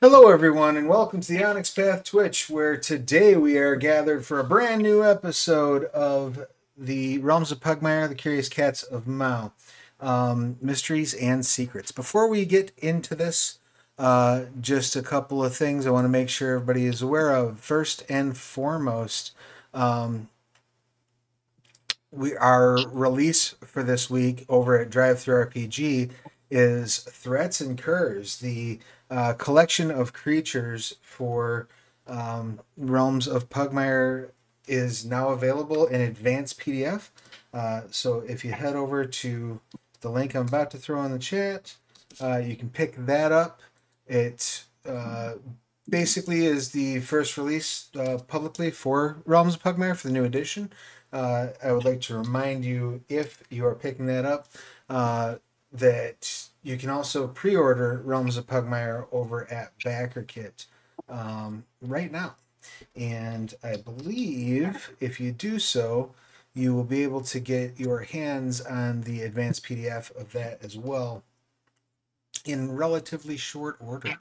Hello, everyone, and welcome to the Onyx Path Twitch, where today we are gathered for a brand new episode of the Realms of Pugmire, the Curious Cats of Mao, Mysteries and Secrets. Before we get into this, just a couple of things I want to make sure everybody is aware of. First and foremost, our release for this week over at Drive-Thru RPG is Threats and Curs, the collection of creatures for Realms of Pugmire is now available in advanced PDF. So if you head over to the link I'm about to throw in the chat, you can pick that up. It basically is the first release publicly for Realms of Pugmire for the new edition. I would like to remind you, if you are picking that up, that you can also pre-order Realms of Pugmire over at BackerKit right now. And I believe if you do so, you will be able to get your hands on the advanced PDF of that as well in relatively short order.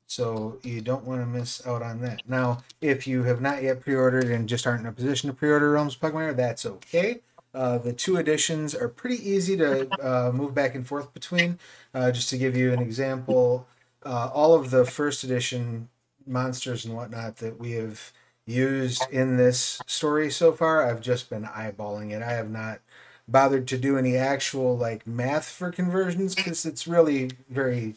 So you don't want to miss out on that. Now, if you have not yet pre-ordered and just aren't in a position to pre-order Realms of Pugmire, that's okay. The two editions are pretty easy to move back and forth between. Just to give you an example, all of the first edition monsters and whatnot that we have used in this story so far, I've just been eyeballing it. I have not bothered to do any actual math for conversions because it's really very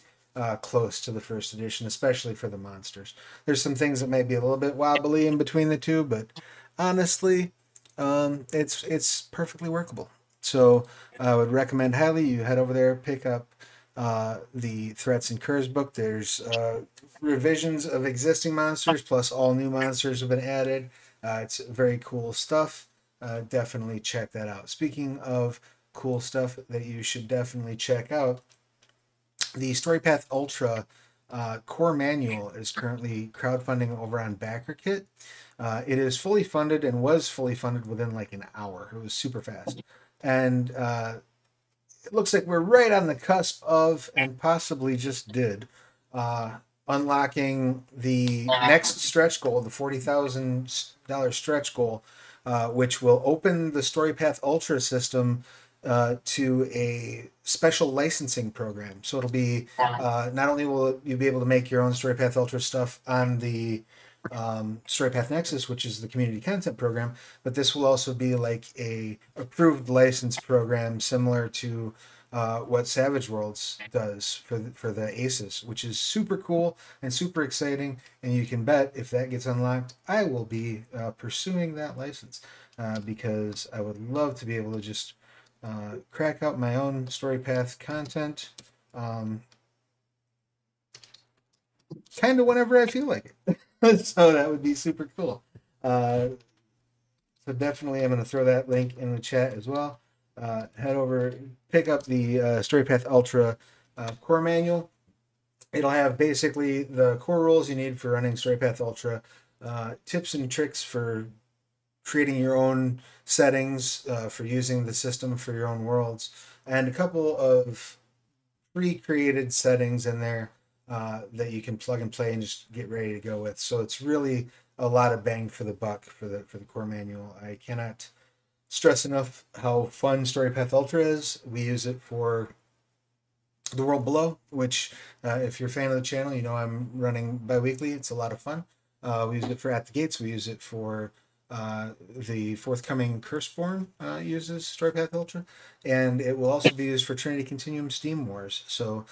close to the first edition, especially for the monsters. There's some things that may be a little bit wobbly in between the two, but honestly, it's perfectly workable. So I would recommend highly you head over there, pick up the Threats and Curs book. There's revisions of existing monsters, plus all new monsters have been added. It's very cool stuff. Definitely check that out. Speaking of cool stuff that you should definitely check out, the StoryPath Ultra core manual is currently crowdfunding over on BackerKit. It is fully funded and was fully funded within like an hour. It was super fast. And it looks like we're right on the cusp of, and possibly just did, unlocking the next stretch goal, the $40,000 stretch goal, which will open the StoryPath Ultra system to a special licensing program. So it'll be not only will you be able to make your own StoryPath Ultra stuff on the StoryPath Nexus, which is the community content program, but this will also be like a approved license program similar to what Savage Worlds does for the Aces, which is super cool and super exciting. And you can bet if that gets unlocked, I will be pursuing that license because I would love to be able to just crack out my own StoryPath content kind of whenever I feel like it. So that would be super cool. So definitely I'm going to throw that link in the chat as well. Head over, pick up the StoryPath Ultra core manual. It'll have basically the core rules you need for running StoryPath Ultra, tips and tricks for creating your own settings, for using the system for your own worlds, and a couple of pre-created settings in there that you can plug and play and just get ready to go with. So it's really a lot of bang for the buck for the core manual. I cannot stress enough how fun StoryPath Ultra is. We use it for the World Below, which if you're a fan of the channel, you know I'm running bi-weekly. It's a lot of fun. We use it for At the Gates. We use it for the forthcoming Curseborn uses StoryPath Ultra, and it will also be used for Trinity Continuum Steam Wars. So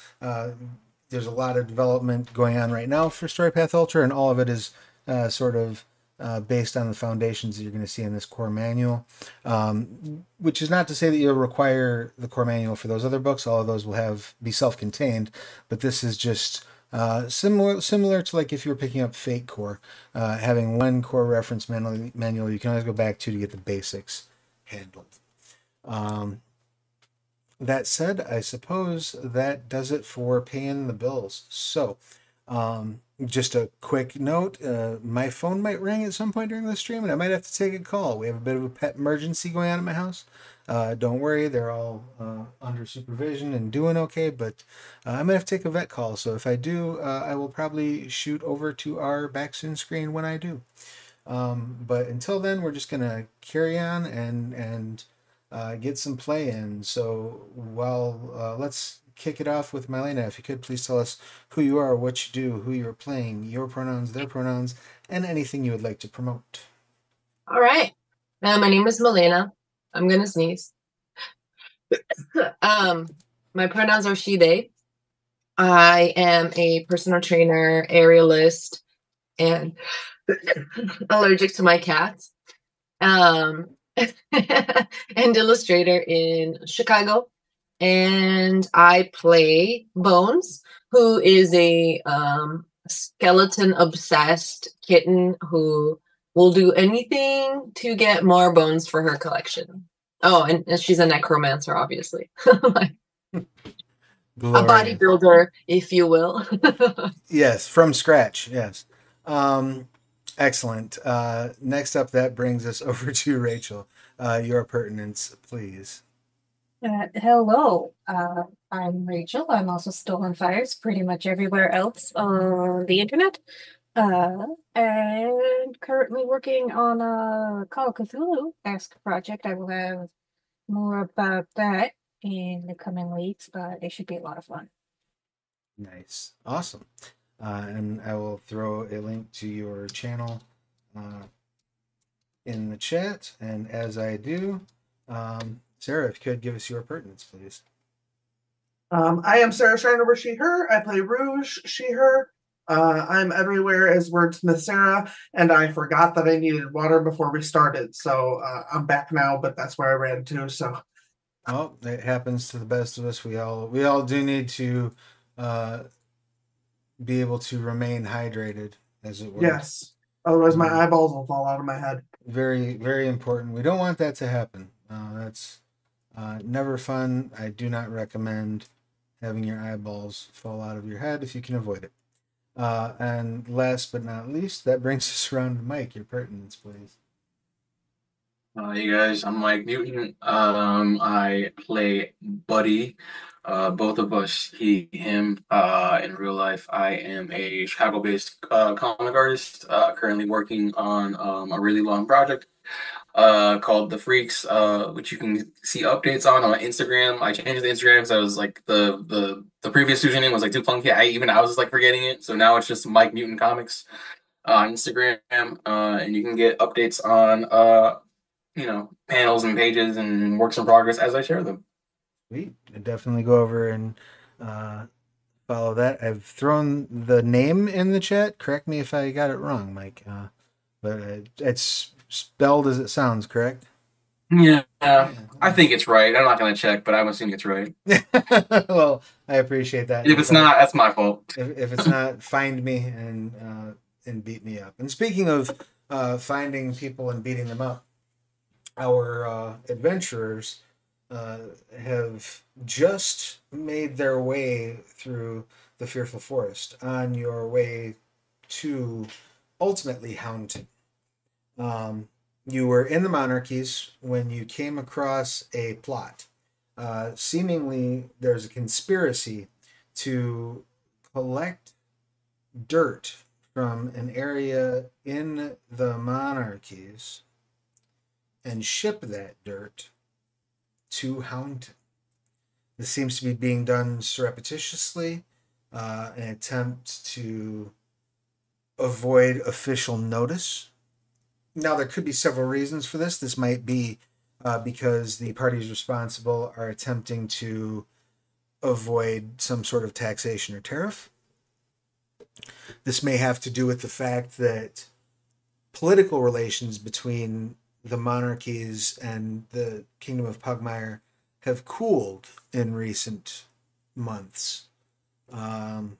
there's a lot of development going on right now for StoryPath Ultra, and all of it is sort of based on the foundations that you're going to see in this core manual, which is not to say that you'll require the core manual for those other books. All of those will be self-contained, but this is just similar to like if you were picking up Fate Core, having one core reference manual you can always go back to get the basics handled. That said, I suppose that does it for paying the bills. So Just a quick note, my phone might ring at some point during the stream and I might have to take a call. We have a bit of a pet emergency going on in my house. Don't worry, they're all under supervision and doing okay, but I might have to take a vet call. So if I do, I will probably shoot over to our back soon screen when I do. But until then, we're just gonna carry on and get some play in. So let's kick it off with Mylena. If you could please tell us who you are, what you do, who you're playing, your pronouns, their pronouns, and anything you would like to promote. All right. My name is Milena. I'm gonna sneeze. Um, my pronouns are she, they. I am a personal trainer, aerialist, and allergic to my cats. Um, and illustrator in Chicago. And I play Bones, who is a skeleton obsessed kitten who will do anything to get more bones for her collection. Oh, and she's a necromancer, obviously. A Glorious. bodybuilder, if you will. Yes, from scratch. Yes. Excellent. Next up, that brings us over to Rachel. Your pertinence, please. Hello, I'm Rachel. I'm also Stolen Fires pretty much everywhere else on the internet. And currently working on a Call of Cthulhu-esque project. I will have more about that in the coming weeks, but it should be a lot of fun. Nice. Awesome. And I will throw a link to your channel in the chat. And as I do, Sarah, if you could give us your pertinence, please. I am Sarah Schreiner, she, her. I play Rouge, she, her. I'm everywhere as Wordsmith Sarah, and I forgot that I needed water before we started, so I'm back now, but that's where I ran to, so. Oh, it happens to the best of us. We all do need to be able to remain hydrated, as it were. Yes. Otherwise, my eyeballs will fall out of my head. Very, very important. We don't want that to happen. That's never fun. I do not recommend having your eyeballs fall out of your head if you can avoid it. And last but not least, that brings us around to Mike. Your pertinence, please. Hey guys, I'm Mike Newton. I play Buddy. Both of us, he, him. In real life, I am a Chicago-based comic artist. Currently working on a really long project called The Freaks, which you can see updates on Instagram. I changed the Instagram because I was like the previous username was like too clunky. I was like forgetting it, so now it's just Mike Newton Comics on Instagram, and you can get updates on panels and pages and works in progress as I share them. Sweet. I definitely go over and follow that. I've thrown the name in the chat. Correct me if I got it wrong, Mike. But it's spelled as it sounds, correct? Yeah, I think it's right. I'm not going to check, but I'm assuming it's right. Well, I appreciate that. If it's not, that's my fault. If it's not, find me and beat me up. And speaking of finding people and beating them up, our adventurers have just made their way through the fearful forest on your way to ultimately Houndton. You were in the monarchies when you came across a plot. Seemingly, there's a conspiracy to collect dirt from an area in the monarchies and ship that dirt to Houndton. This seems to be being done surreptitiously, an attempt to avoid official notice. Now, there could be several reasons for this. This might be because the parties responsible are attempting to avoid some sort of taxation or tariff. This may have to do with the fact that political relations between the monarchies and the Kingdom of Pugmire have cooled in recent months. Where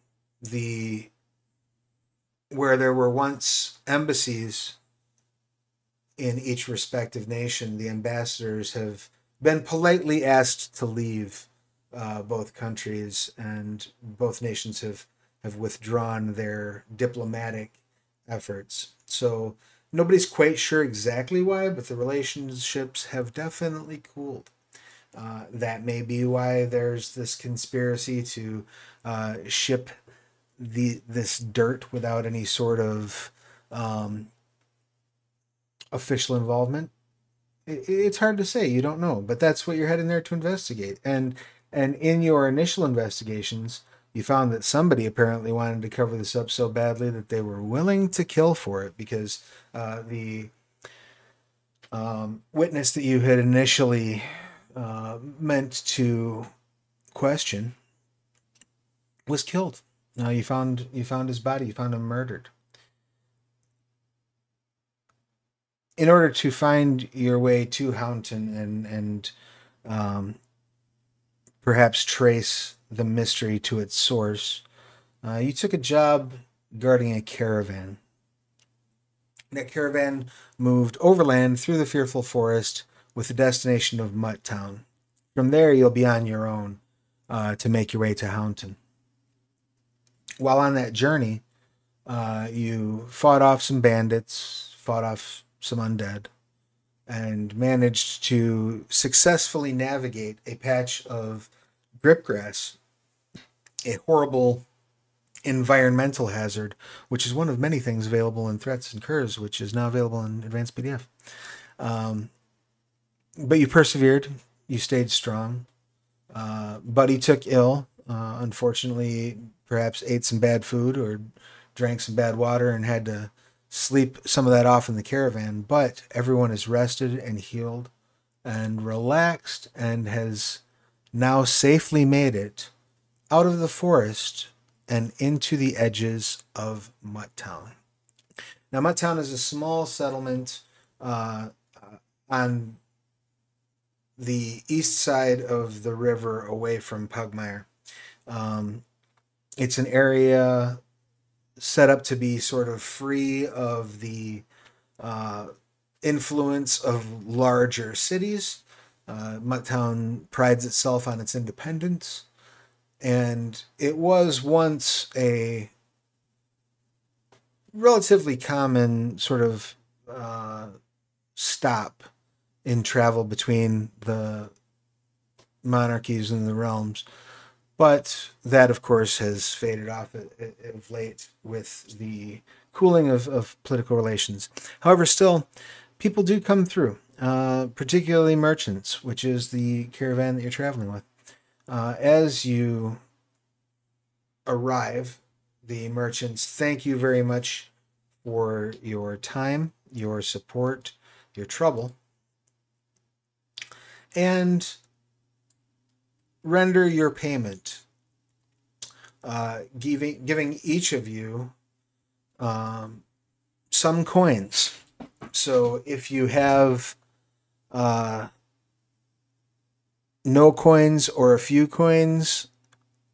there were once embassies in each respective nation, the ambassadors have been politely asked to leave both countries, and both nations have have withdrawn their diplomatic efforts. So nobody's quite sure exactly why, but the relationships have definitely cooled. That may be why there's this conspiracy to ship this dirt without any sort of official involvement. It's hard to say. You don't know, but that's what you're heading there to investigate. And in your initial investigations, you found that somebody apparently wanted to cover this up so badly that they were willing to kill for it, because the witness that you had initially meant to question was killed. You found his body. You found him murdered. In order to find your way to Hountain and perhaps trace the mystery to its source, you took a job guarding a caravan. That caravan moved overland through the fearful forest with the destination of Mutt Town. From there, you'll be on your own to make your way to Hountain. While on that journey, you fought off some bandits, fought off some undead, and managed to successfully navigate a patch of gripgrass, a horrible environmental hazard, which is one of many things available in Threats and Curs, which is now available in Advanced PDF. But you persevered. You stayed strong. Buddy took ill. Unfortunately, perhaps ate some bad food or drank some bad water and had to sleep some of that off in the caravan. But everyone is rested and healed and relaxed and has now safely made it out of the forest and into the edges of Mutt Town. Now, Mutt Town is a small settlement on the east side of the river away from Pugmire. It's an area set up to be sort of free of the influence of larger cities. Mutt Town prides itself on its independence, and it was once a relatively common sort of stop in travel between the monarchies and the realms. But that, of course, has faded off of late with the cooling of political relations. However, still, people do come through, particularly merchants, which is the caravan that you're traveling with. As you arrive, the merchants thank you very much for your time, your support, your trouble, and render your payment, giving each of you some coins. So if you have no coins or a few coins,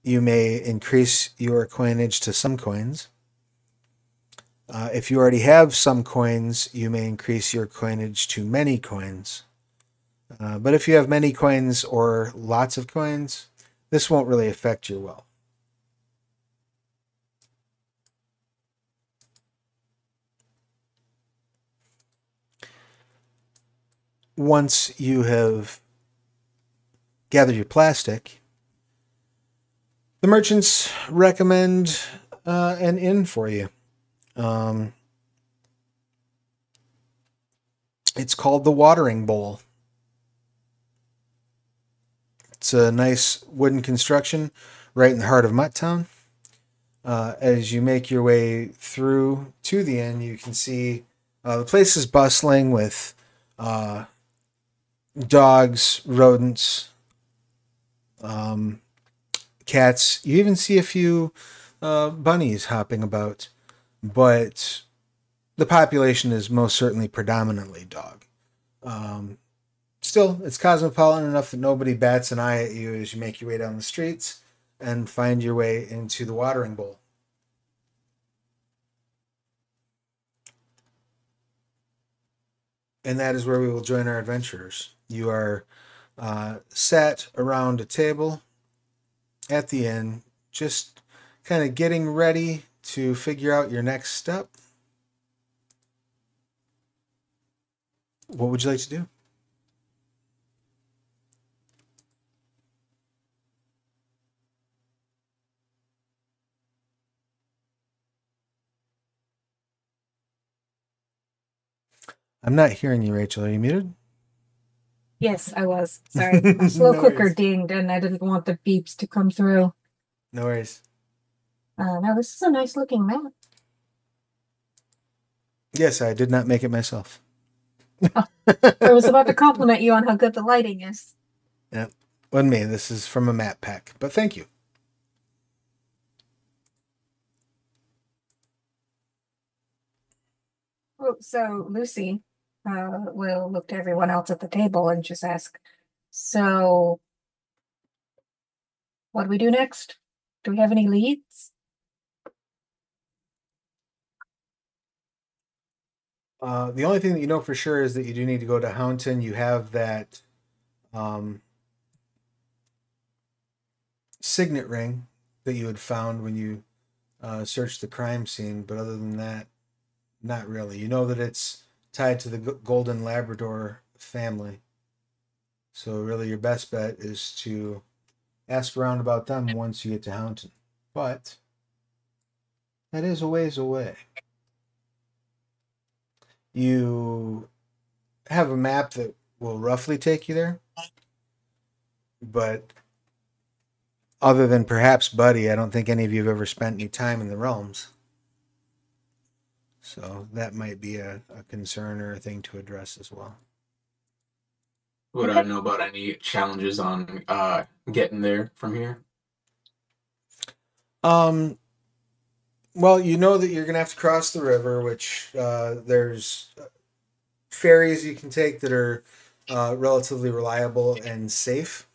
you may increase your coinage to some coins. If you already have some coins, you may increase your coinage to many coins. But if you have many coins or lots of coins, this won't really affect your wealth. Once you have gathered your plastic, the merchants recommend an inn for you. It's called the Watering Bowl. It's a nice wooden construction right in the heart of Mutt Town. As you make your way through to the inn, you can see the place is bustling with dogs, rodents, cats. You even see a few bunnies hopping about, but the population is most certainly predominantly dog. Still, it's cosmopolitan enough that nobody bats an eye at you as you make your way down the streets and find your way into the Watering Bowl. And that is where we will join our adventurers. You are sat around a table at the inn, just kind of getting ready to figure out your next step, what would you like to do? I'm not hearing you, Rachel. Are you muted? Yes, I was. Sorry. My slow No cooker worries. dinged and I didn't want the beeps to come through. No worries. Now this is a nice looking map. Yes, I did not make it myself. I was about to compliment you on how good the lighting is. Yeah, wasn't me. This is from a map pack, but thank you. Oh, so Lucy will look to everyone else at the table and just ask, so what do we do next? Do we have any leads? The only thing that you know for sure is that you do need to go to Hountain. You have that signet ring that you had found when you searched the crime scene, but other than that, not really. You know that it's tied to the Golden Labrador family. So really your best bet is to ask around about them once you get to Hountain. But that is a ways away. You have a map that will roughly take you there. But other than perhaps Buddy, I don't think any of you have ever spent any time in the realms. So that might be a concern or a thing to address as well. Would I know about any challenges on getting there from here? Well, you know that you're going to have to cross the river, which there's ferries you can take that are relatively reliable and safe.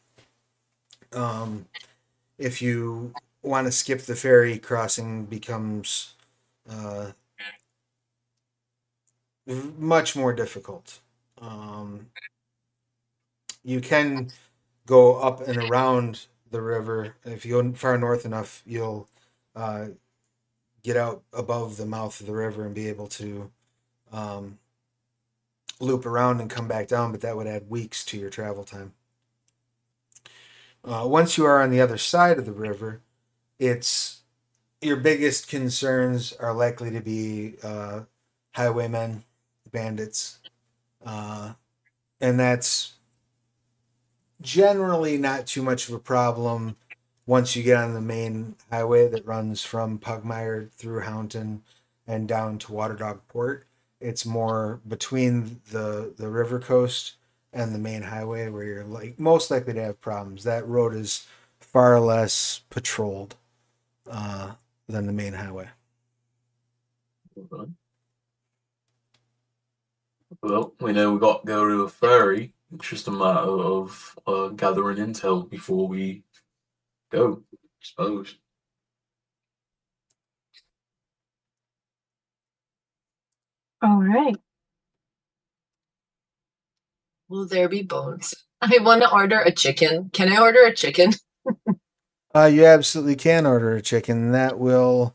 If you want to skip the ferry, crossing becomes much more difficult. You can go up and around the river. If you go far north enough, you'll get out above the mouth of the river and be able to loop around and come back down, but that would add weeks to your travel time. Once you are on the other side of the river, it's your biggest concerns are likely to be highwaymen, bandits, and that's generally not too much of a problem once you get on the main highway that runs from Pugmire through Hountain and down to Waterdog Port. It's more between the river coast and the main highway where you're most likely to have problems. That road is far less patrolled than the main highway. Well, we know we got to go to a ferry. It's just a matter of gathering intel before we go, I suppose. All right. Will there be bones? I want to order a chicken. Can I order a chicken? You absolutely can order a chicken. That will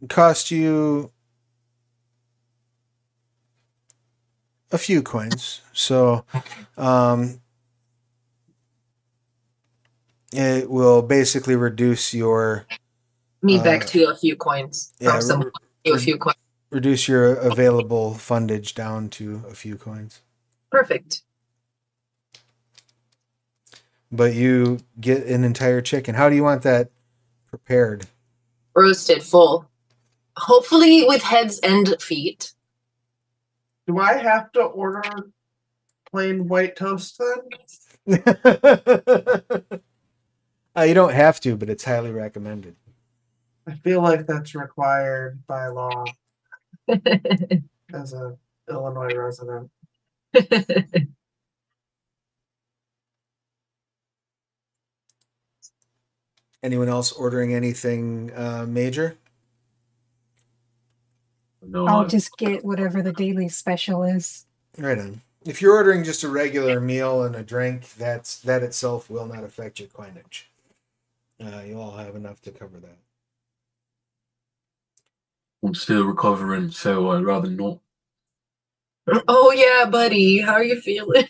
cost you a few coins. So it will basically reduce your Me back to a few coins from someone. A few coins. Reduce your available fundage down to a few coins. Perfect. But you get an entire chicken. How do you want that prepared? Roasted full. Hopefully with heads and feet. Do I have to order plain white toast then? You don't have to, but it's highly recommended. I feel like that's required by law as an Illinois resident. Anyone else ordering anything major? No, I'll just get whatever the daily special is. Right on. If you're ordering just a regular meal and a drink, that itself will not affect your coinage. You'll all have enough to cover that. I'm still recovering, so I'd rather not. Oh yeah, buddy, how are you feeling?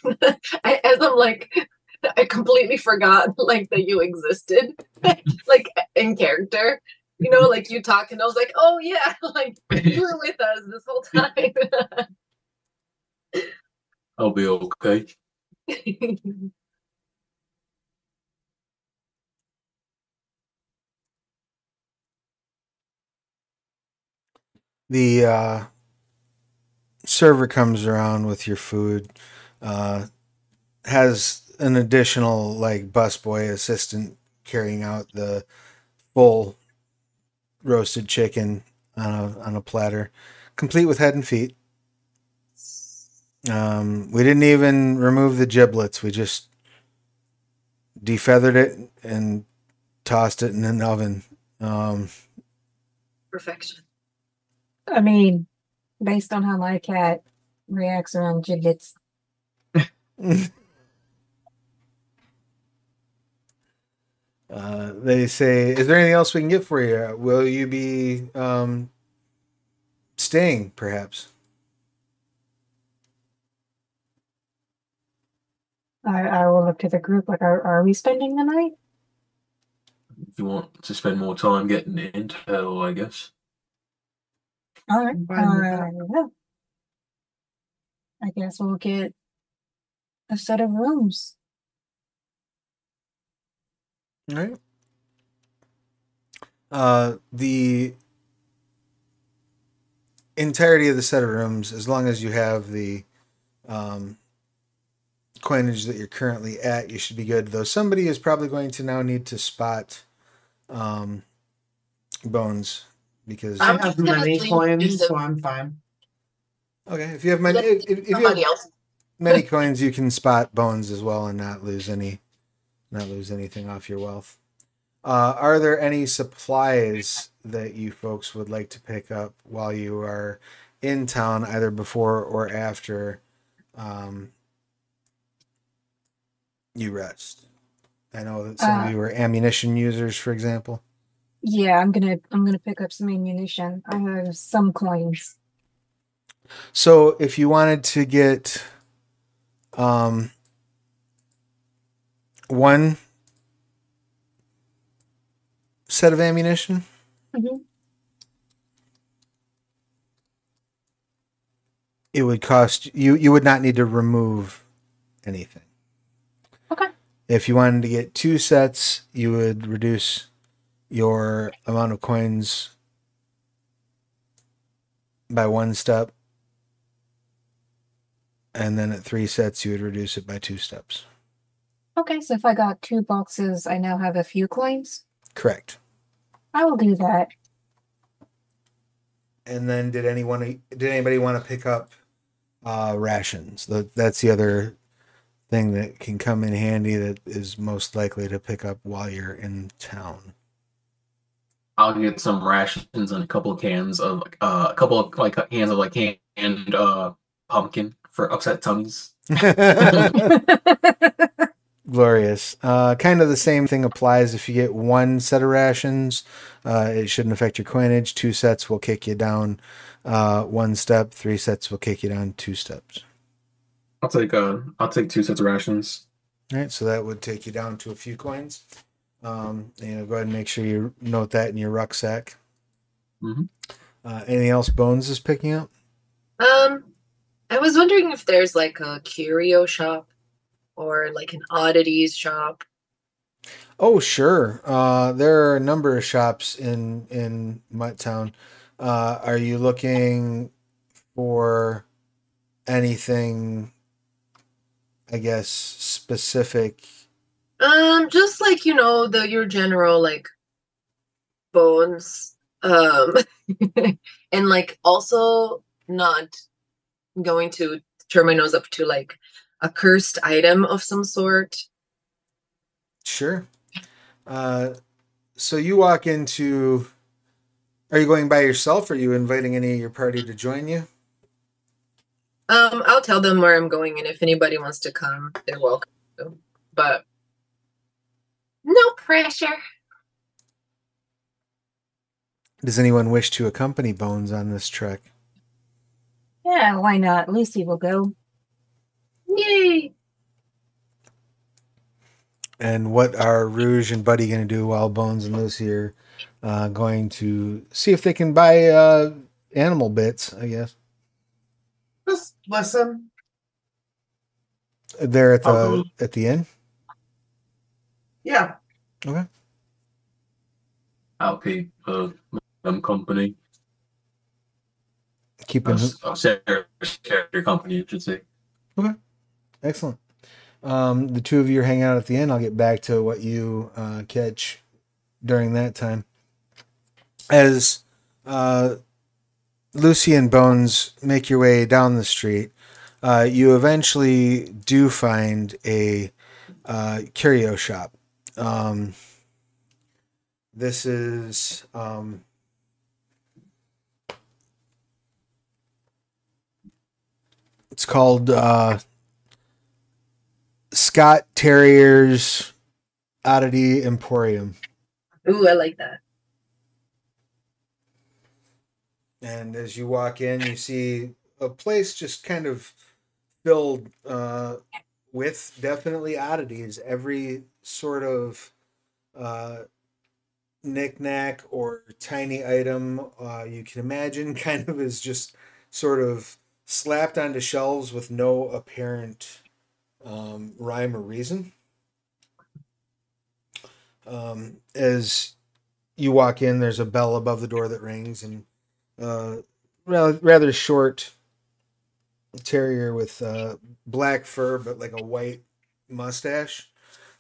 As I'm like, I completely forgot like that you existed, like in character. You know, like you talking. I was like, oh yeah, like you were with us this whole time. I'll be okay. The server comes around with your food, uh, has an additional like busboy assistant carrying out the full roasted chicken on a platter, complete with head and feet. We didn't even remove the giblets. We just defeathered it and tossed it in an oven. Perfection. I mean, based on how my cat reacts around giblets. They say, "Is there anything else we can get for you? Will you be staying, perhaps?" I will look to the group. Like, are we spending the night? If you want to spend more time getting intel, I guess. All right. I'm fine with that. Yeah. I guess we'll get a set of rooms. All right. The entirety of the set of rooms, as long as you have the coinage that you're currently at, you should be good. Though somebody is probably going to now need to spot bones because I I'm have just gonna many sleep in coins, the- so I'm fine. okay, if you have many, Let if you somebody have else. many coins, you can spot bones as well and not lose anything off your wealth. Are there any supplies that you folks would like to pick up while you are in town, either before or after you rest? I know that some of you are ammunition users, for example. Yeah, I'm gonna pick up some ammunition. I have some coins. So if you wanted to get one set of ammunition, Mhm. it would cost you. You would not need to remove anything. Okay. If you wanted to get two sets, you would reduce your amount of coins by one step. And then at three sets, you would reduce it by two steps. Okay, so if I got 2 boxes, I now have a few coins. Correct. I will do that. And then did anybody want to pick up rations? That's the other thing that can come in handy that is most likely to pick up while you're in town. I'll get some rations and a couple of cans of a couple of like cans of like canned pumpkin for upset tummies. Glorious. Kind of the same thing applies if you get one set of rations. It shouldn't affect your coinage. Two sets will kick you down one step. Three sets will kick you down two steps. I'll take 2 sets of rations. All right, so that would take you down to a few coins. Go ahead and make sure you note that in your rucksack. Mm-hmm. Anything else Bones is picking up? I was wondering if there's like a curio shop or like an oddities shop. Oh, sure. There are a number of shops in Mutt Town. Are you looking for anything, I guess, specific? Just like your general like bones. And like also not going to turn my nose up to like a cursed item of some sort. Sure. So you walk into. Are you going by yourself? Or are you inviting any of your party to join you? I'll tell them where I'm going, and if anybody wants to come, they're welcome to. But no pressure. Does anyone wish to accompany Bones on this trek? Yeah, why not? Lucy will go. Yay! And what are Rouge and Buddy going to do while Bones and Lucy are going to see if they can buy animal bits, I guess. Just listen. They're at I'll the inn? Yeah. Okay. I'll keep them company. Keeping Sarah's character company, I should say. Okay. Excellent. The two of you are hanging out at the inn. I'll get back to what you catch during that time. As Lucy and Bones make your way down the street, you eventually do find a curio shop. This is it's called Scott Terrier's Oddity Emporium. Ooh, I like that. And as you walk in, you see a place just kind of filled with definitely oddities. Every sort of knick-knack or tiny item you can imagine kind of is just sort of slapped onto shelves with no apparent rhyme or reason. As you walk in, there's a bell above the door that rings, and rather short terrier with black fur but like a white mustache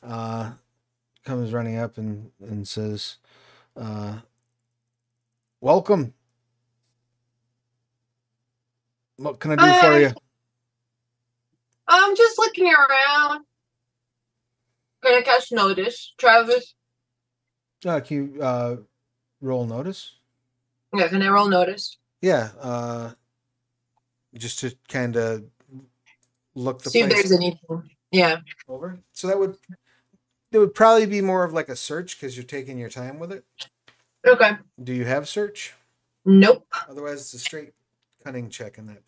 comes running up and says, welcome. What can I do for you? I'm just looking around. Can I catch notice, Travis? Can you roll notice? Yeah, can I roll notice? Yeah, just to kind of look the See if place there's anything. Yeah. over. So it would probably be more of like a search because you're taking your time with it. Okay. Do you have search? Nope. Otherwise, it's a straight cunning check in that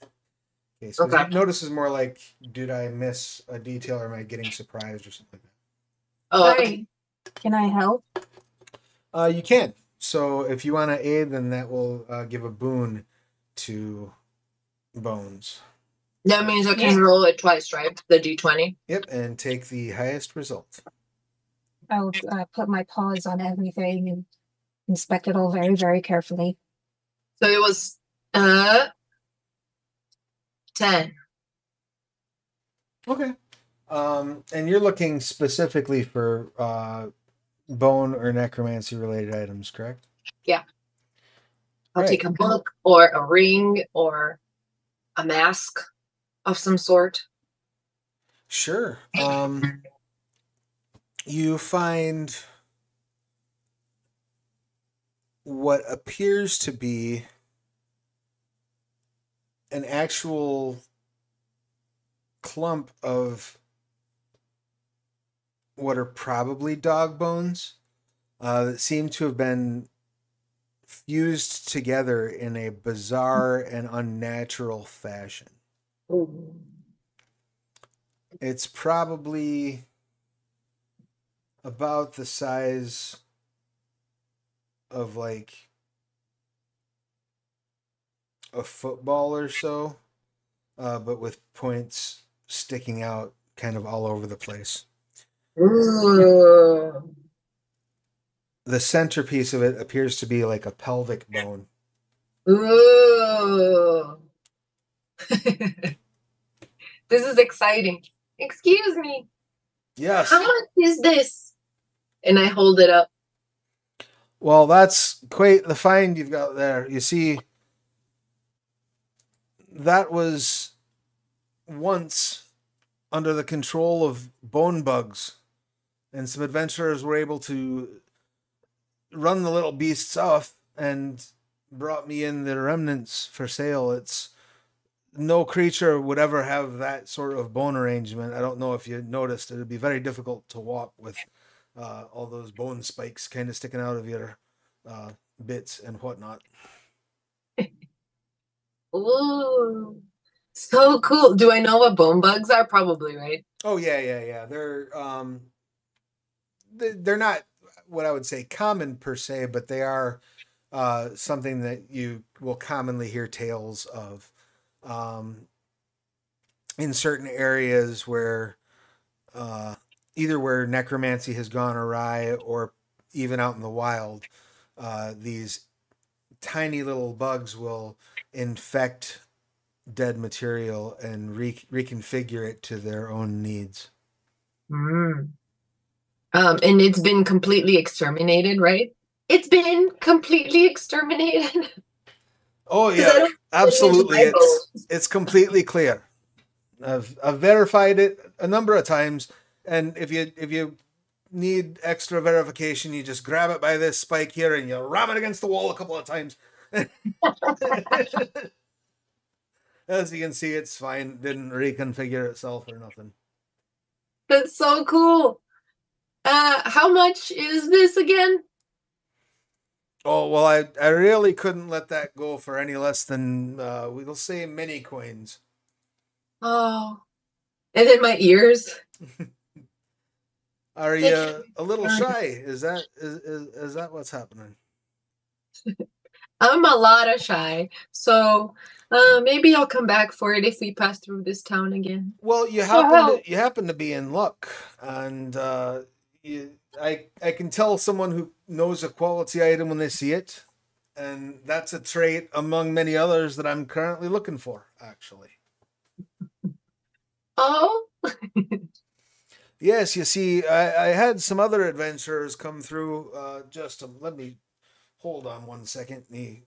case. 'Cause Okay. notice is more like, did I miss a detail or am I getting surprised or something like Oh, Hi. okay. Can I help? that? You can. So if you want to aid, then that will give a boon to Bones. That means I can roll it twice, right? The D20. Yep, and take the highest result. I'll put my paws on everything and inspect it all very, very carefully. So it was 10. Okay. And you're looking specifically for bone or necromancy related items, correct? Yeah. I'll Right. take a book or a ring or a mask of some sort. Sure. You find what appears to be an actual clump of what are probably dog bones that seem to have been fused together in a bizarre and unnatural fashion. Ooh. It's probably about the size of like a football or so, but with points sticking out kind of all over the place. Ooh. The centerpiece of it appears to be like a pelvic bone. Ooh. This is exciting. Excuse me. Yes. How much is this? And I hold it up. Well, that's quite the find you've got there. You see, that was once under the control of bone bugs, and some adventurers were able to run the little beasts off and brought me in the remnants for sale. It's no creature would ever have that sort of bone arrangement. I don't know if you noticed. It would be very difficult to walk with all those bone spikes kind of sticking out of your bits and whatnot. Ooh, so cool. Do I know what bone bugs are? Probably, right? Oh yeah. They're not what I would say common per se, but they are something that you will commonly hear tales of in certain areas where either where necromancy has gone awry or even out in the wild. These tiny little bugs will infect dead material and reconfigure it to their own needs. Mm. And it's been completely exterminated, right? It's been completely exterminated. Oh 'Cause I yeah, don't absolutely. my bones. It's completely clear. I've verified it a number of times, and if you need extra verification, you just grab it by this spike here and you ram it against the wall a couple of times. As you can see, it's fine. Didn't reconfigure itself or nothing. That's so cool. How much is this again? Oh well, I really couldn't let that go for any less than we'll say mini coins. Oh, and then my ears. Are They you a little can't- shy? Is that what's happening? I'm a lot of shy, so maybe I'll come back for it if we pass through this town again. Well, Well, you happen to be in luck, and I can tell someone who knows a quality item when they see it, and that's a trait among many others that I'm currently looking for. Actually, Oh, yes, you see, I had some other adventurers come through. Let me hold on one second. He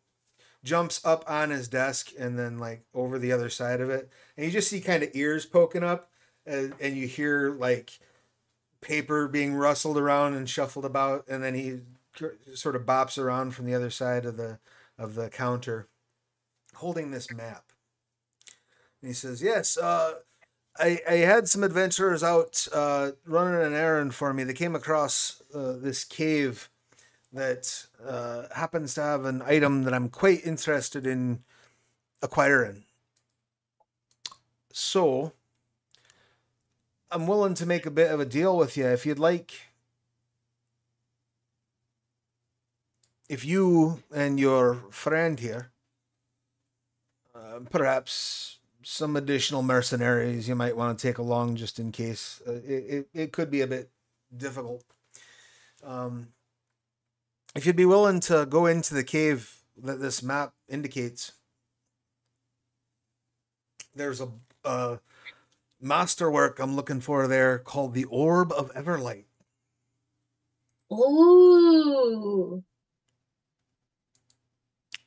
jumps up on his desk and then like over the other side of it, and you just see kind of ears poking up, and you hear like paper being rustled around and shuffled about, and then he sort of bops around from the other side of the counter, holding this map. And he says, "Yes, I had some adventurers out running an errand for me. They came across this cave that happens to have an item that I'm quite interested in acquiring. So I'm willing to make a bit of a deal with you if you'd like. If you and your friend here, perhaps some additional mercenaries you might want to take along just in case. It could be a bit difficult. If you'd be willing to go into the cave that this map indicates, there's a masterwork I'm looking for there called the Orb of Everlight. ooh.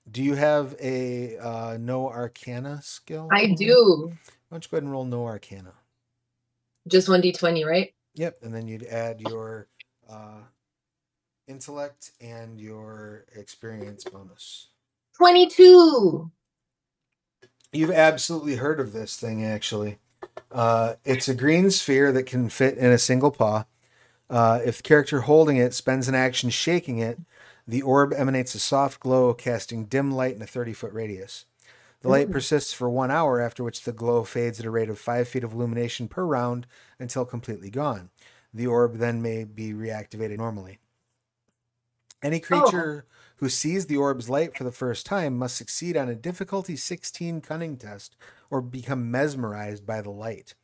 Do you have a no arcana skill? I do. Why don't you go ahead and roll no arcana? Just 1d20, right? Yep, and then you'd add your intellect and your experience bonus. 22. You've absolutely heard of this thing, actually. It's a green sphere that can fit in a single paw. If the character holding it spends an action shaking it, the orb emanates a soft glow, casting dim light in a 30-foot radius. The light persists for 1 hour, after which the glow fades at a rate of 5 feet of illumination per round until completely gone. The orb then may be reactivated normally. Any creature who sees the orb's light for the first time must succeed on a difficulty 16 cunning test or become mesmerized by the light.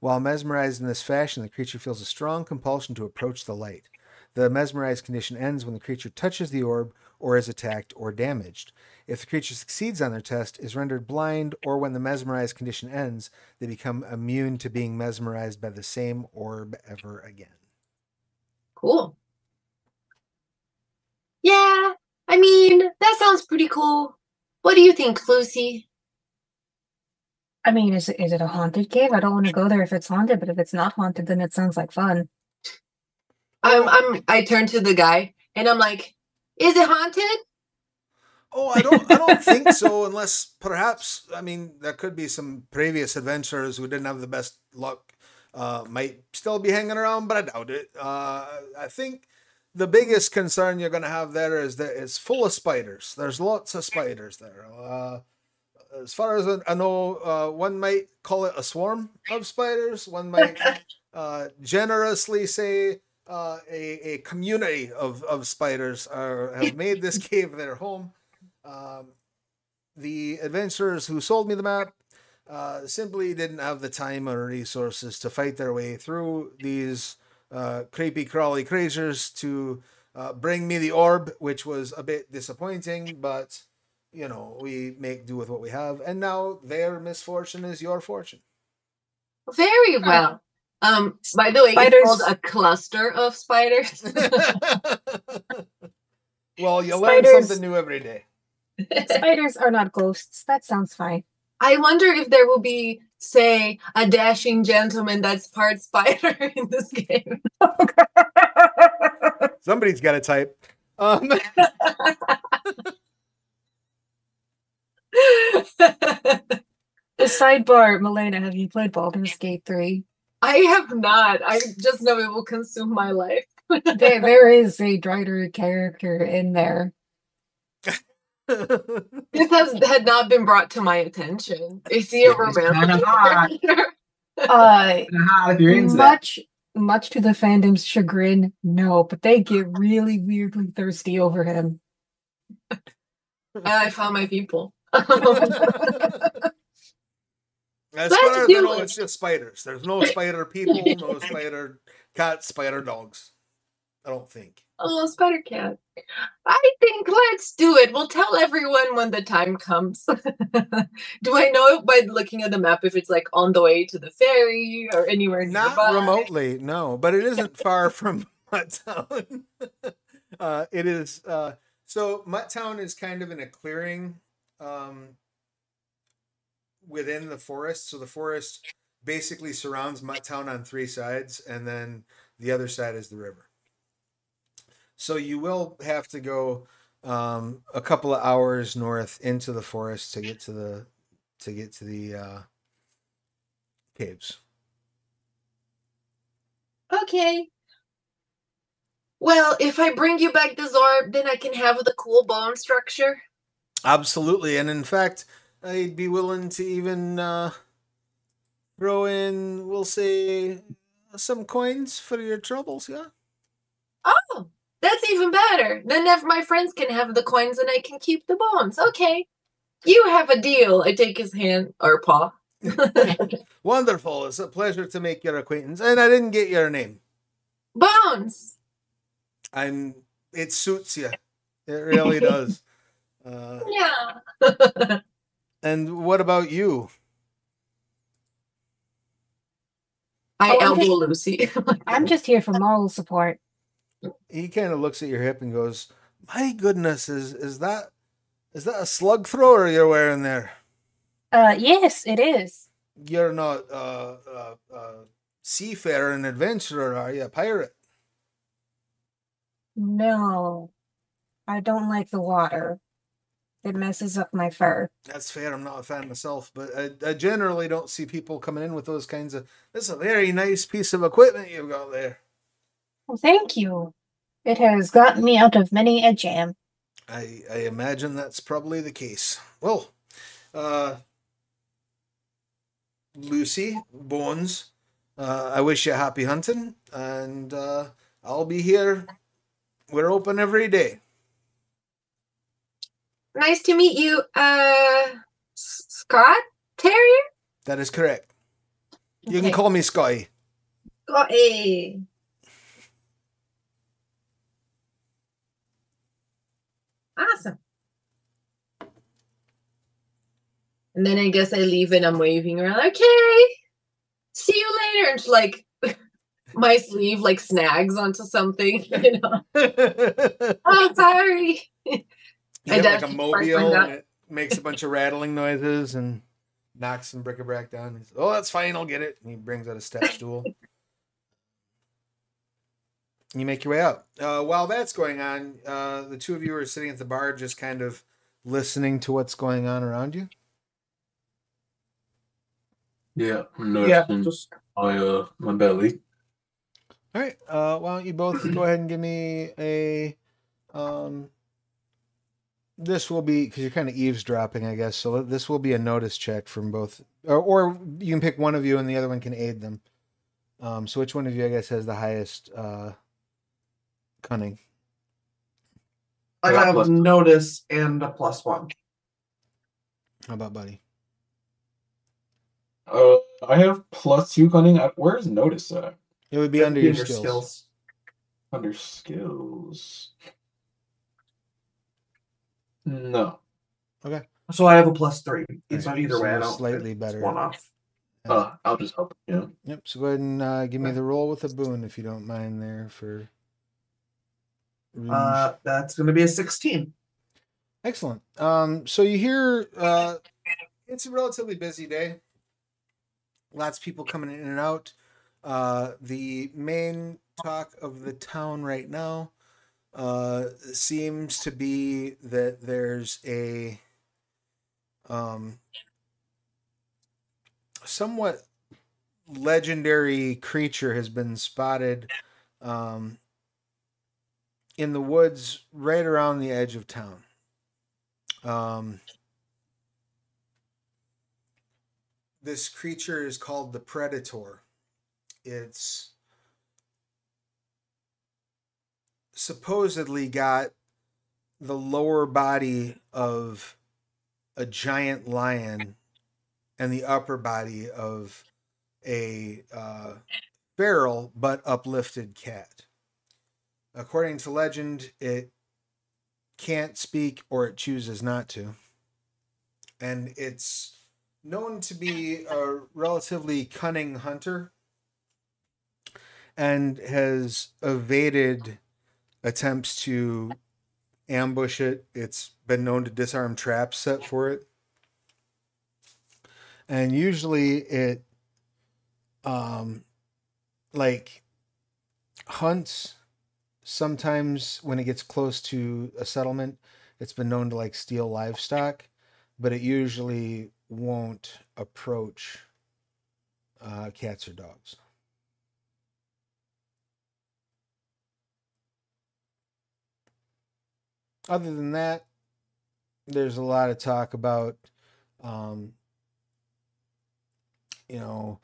While mesmerized in this fashion, the creature feels a strong compulsion to approach the light. The mesmerized condition ends when the creature touches the orb or is attacked or damaged. If the creature succeeds on their test, is rendered blind, or when the mesmerized condition ends, they become immune to being mesmerized by the same orb ever again. Cool. Yeah, I mean, that sounds pretty cool. What do you think, Lucy? I mean, is it a haunted cave? I don't want to go there if it's haunted, but if it's not haunted, then it sounds like fun. I turn to the guy and I'm like, is it haunted? Oh, I don't think so, unless perhaps, I mean, there could be some previous adventurers who didn't have the best luck, might still be hanging around, but I doubt it. I think the biggest concern you're going to have there is that it's full of spiders. There's lots of spiders there. As far as I know, one might call it a swarm of spiders. One might generously say a community of spiders have made this cave their home. The adventurers who sold me the map simply didn't have the time or resources to fight their way through these creepy crawly creatures to bring me the orb, which was a bit disappointing, but you know, we make do with what we have, and now their misfortune is your fortune. Very well. By the way, Spiders. it's called a cluster of spiders. Well, you learn Spiders. something new every day. Spiders are not ghosts. That sounds fine. I wonder if there will be, say, a dashing gentleman that's part spider in this game. Somebody's got to type. The sidebar, Milena, have you played Baldur's Gate 3? I have not. I just know it will consume my life. There is a Drider character in there. This had not been brought to my attention. Is he a It's kinda romantic hot. character? If you're into that. Much to the fandom's chagrin, no, but they get really weirdly thirsty over him. I found my people. As Let's far as I do know, it. it's just spiders. There's no spider people, no spider cats, spider dogs. I don't think. Oh, spider cat. I think let's do it. We'll tell everyone when the time comes. Do I know by looking at the map if it's like on the way to the ferry or anywhere Not nearby? remotely, no, but it isn't far from Mutt Town. It is. So Mutt Town is kind of in a clearing within the forest. So the forest basically surrounds Mutt Town on three sides, and then the other side is the river. So you will have to go a couple of hours north into the forest to get to the caves. Okay. Well, if I bring you back this orb, then I can have the cool bone structure. Absolutely, and in fact, I'd be willing to even throw in, we'll say, some coins for your troubles. Yeah. Oh, that's even better. Then my friends can have the coins and I can keep the bones. Okay. You have a deal. I take his hand or paw. Wonderful. It's a pleasure to make your acquaintance. And I didn't get your name. Bones. It suits you. It really does. Yeah. And what about you? I Oh, I'm elbow just- Lucy. I'm just here for moral support. He kind of looks at your hip and goes, "My goodness, is that a slug thrower you're wearing there? Yes, it is. You're not seafarer and adventurer, are you? A pirate?" No, I don't like the water. It messes up my fur. That's fair. I'm not a fan myself, but I generally don't see people coming in with those kinds of. This is a very nice piece of equipment you've got there. Well, thank you. It has gotten me out of many a jam. I imagine that's probably the case. Well, Lucy, Bones, I wish you happy hunting, and I'll be here. We're open every day. Nice to meet you, Scott Terrier? That is correct. You can Okay. call me Scotty. Scotty. Awesome. And then I guess I leave and I'm waving around. Okay. See you later. And like my sleeve like snags onto something, you know. Oh, sorry. You I get like a dash mobile right and it makes a bunch of rattling noises and knocks some bric-a-brac down. He's, "Oh, that's fine, I'll get it." And he brings out a step stool. You make your way out. While that's going on, the two of you are sitting at the bar just kind of listening to what's going on around you. Yeah, I'm Yeah, noticing just my belly. All right. Why don't you both go ahead and give me a this will be because you're kind of eavesdropping, I guess. So this will be a notice check from both, or you can pick one of you and the other one can aid them. So which one of you, I guess, has the highest cunning? I got have plus- notice and a +1. How about Buddy? I have +2 cunning. Where's notice at? It would be It'd under be your skills. Under skills. No. Okay. So I have a +3. All So right, either way, I so don't. slightly it's better. one off. I'll just help. Yeah. Yep. So go ahead and give me the roll with a boon if you don't mind there for. Rouge. That's going to be a 16. Excellent. So you hear it's a relatively busy day. Lots of people coming in and out. The main talk of the town right now seems to be that there's a somewhat legendary creature has been spotted in the woods right around the edge of town. This creature is called the Predator. It's supposedly got the lower body of a giant lion and the upper body of a feral but uplifted cat. According to legend, it can't speak or it chooses not to. And it's known to be a relatively cunning hunter and has evaded attempts to ambush it. It's been known to disarm traps set for it. And usually it like hunts. Sometimes when it gets close to a settlement, it's been known to like steal livestock, but it usually won't approach cats or dogs. Other than that, there's a lot of talk about, you know,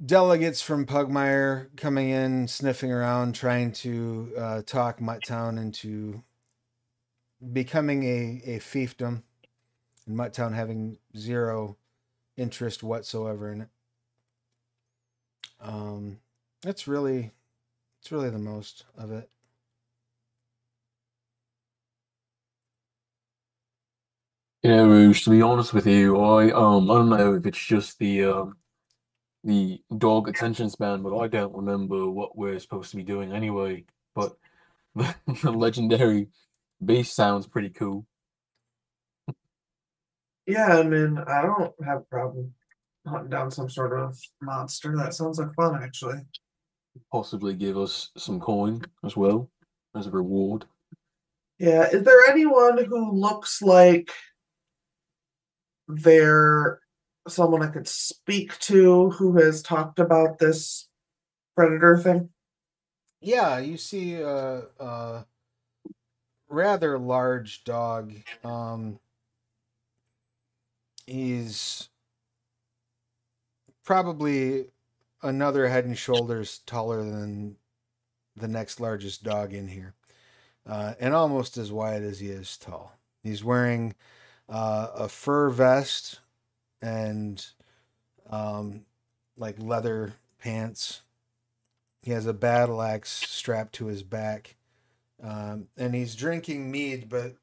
delegates from Pugmire coming in, sniffing around, trying to talk Mutt Town into becoming a fiefdom, and Mutt Town having zero interest whatsoever in it. That's really, it's really the most of it. Yeah, Rouge, to be honest with you, I don't know if it's just the dog attention span, but I don't remember what we're supposed to be doing anyway. But the legendary beast sounds pretty cool. Yeah, I mean, I don't have a problem hunting down some sort of monster. That sounds like fun, actually. Possibly give us some coin as well as a reward. Yeah, is there anyone who looks like they're someone I could speak to who has talked about this predator thing? Yeah, you see a rather large dog. He's probably another head and shoulders taller than the next largest dog in here, and almost as wide as he is tall. He's wearing a fur vest and like leather pants. He has a battle axe strapped to his back, and he's drinking mead, but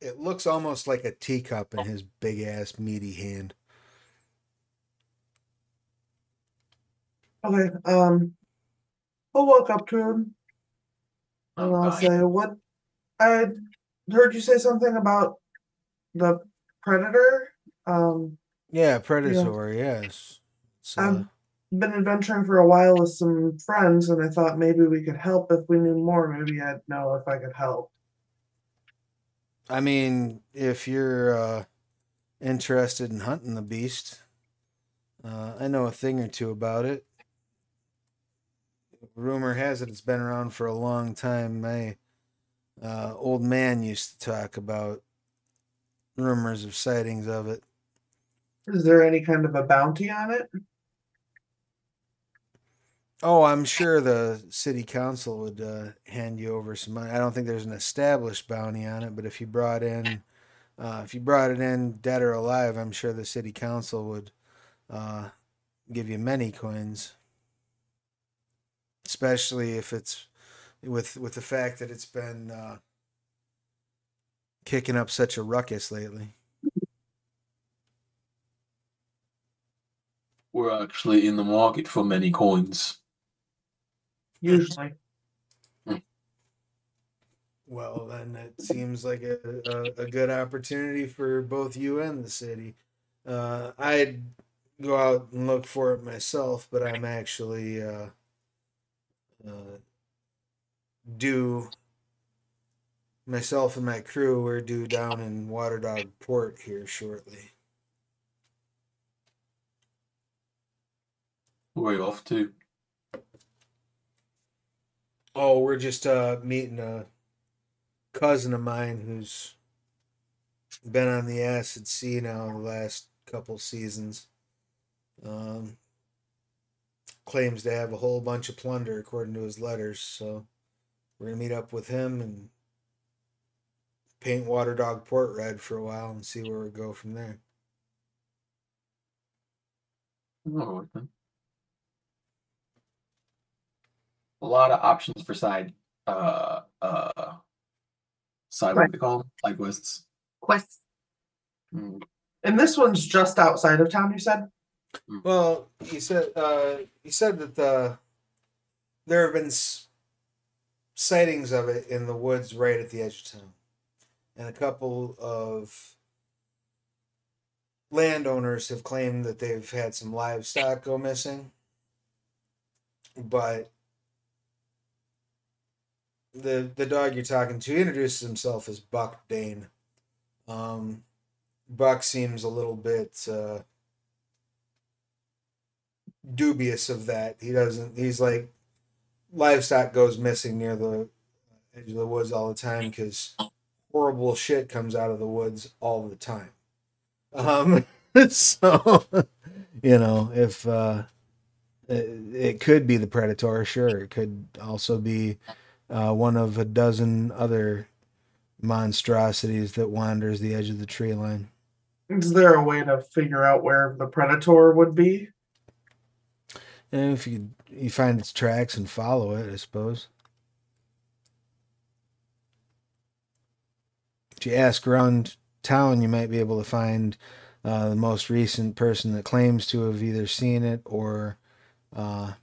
it looks almost like a teacup in his big ass meaty hand. Okay, I'll walk up to him and I'll Dying. say, "What? I heard you say something about the predator. Yeah, Predator, yes. It's, I've been adventuring for a while with some friends, and I thought maybe we could help if we knew more. Maybe I'd know if I could help." I mean, if you're interested in hunting the beast, I know a thing or two about it. rumor has it it's been around for a long time. My old man used to talk about rumors of sightings of it. Is there any kind of a bounty on it? Oh, I'm sure the city council would hand you over some money. I don't think there's an established bounty on it, but if you brought it in dead or alive, I'm sure the city council would give you many coins. Especially if it's with the fact that it's been kicking up such a ruckus lately. We're actually in the market for many coins. Usually. Well, then it seems like a good opportunity for both you and the city. I'd go out and look for it myself, but I'm actually due. Myself and my crew, we're due down in Waterdog Port here shortly. Where are you off to? Oh, we're just meeting a cousin of mine who's been on the acid sea now the last couple seasons. Claims to have a whole bunch of plunder according to his letters, so we're gonna meet up with him and paint Waterdog Port red for a while and see where we go from there. All right, then. A lot of options for side what do they call them? Side quests. Quests. Mm. And this one's just outside of town, you said? Well, he said that there have been sightings of it in the woods right at the edge of town, and a couple of landowners have claimed that they've had some livestock go missing, but the dog you're talking to, he introduces himself as Buck Dane. Buck seems a little bit dubious of that. He's like, livestock goes missing near the edge of the woods all the time because horrible shit comes out of the woods all the time. So, if it could be the predator, sure. It could also be one of a dozen other monstrosities that wanders the edge of the tree line. Is there a way to figure out where the predator would be? And if you find its tracks and follow it, I suppose. If you ask around town, you might be able to find the most recent person that claims to have either seen it or to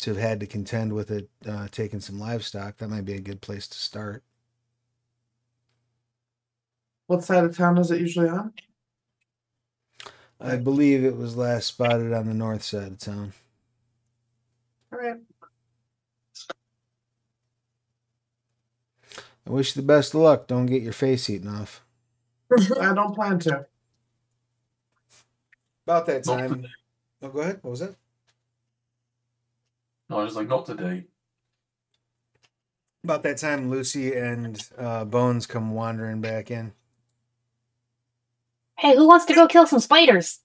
have had to contend with it taking some livestock. That might be a good place to start. What side of town is it usually on? I believe it was last spotted on the north side of town. All right. I wish you the best of luck. Don't get your face eaten off. I don't plan to. About that time. Oh, go ahead. What was that? No, I was like, not today. About that time, Lucy and Bones come wandering back in. Hey, who wants to go kill some spiders?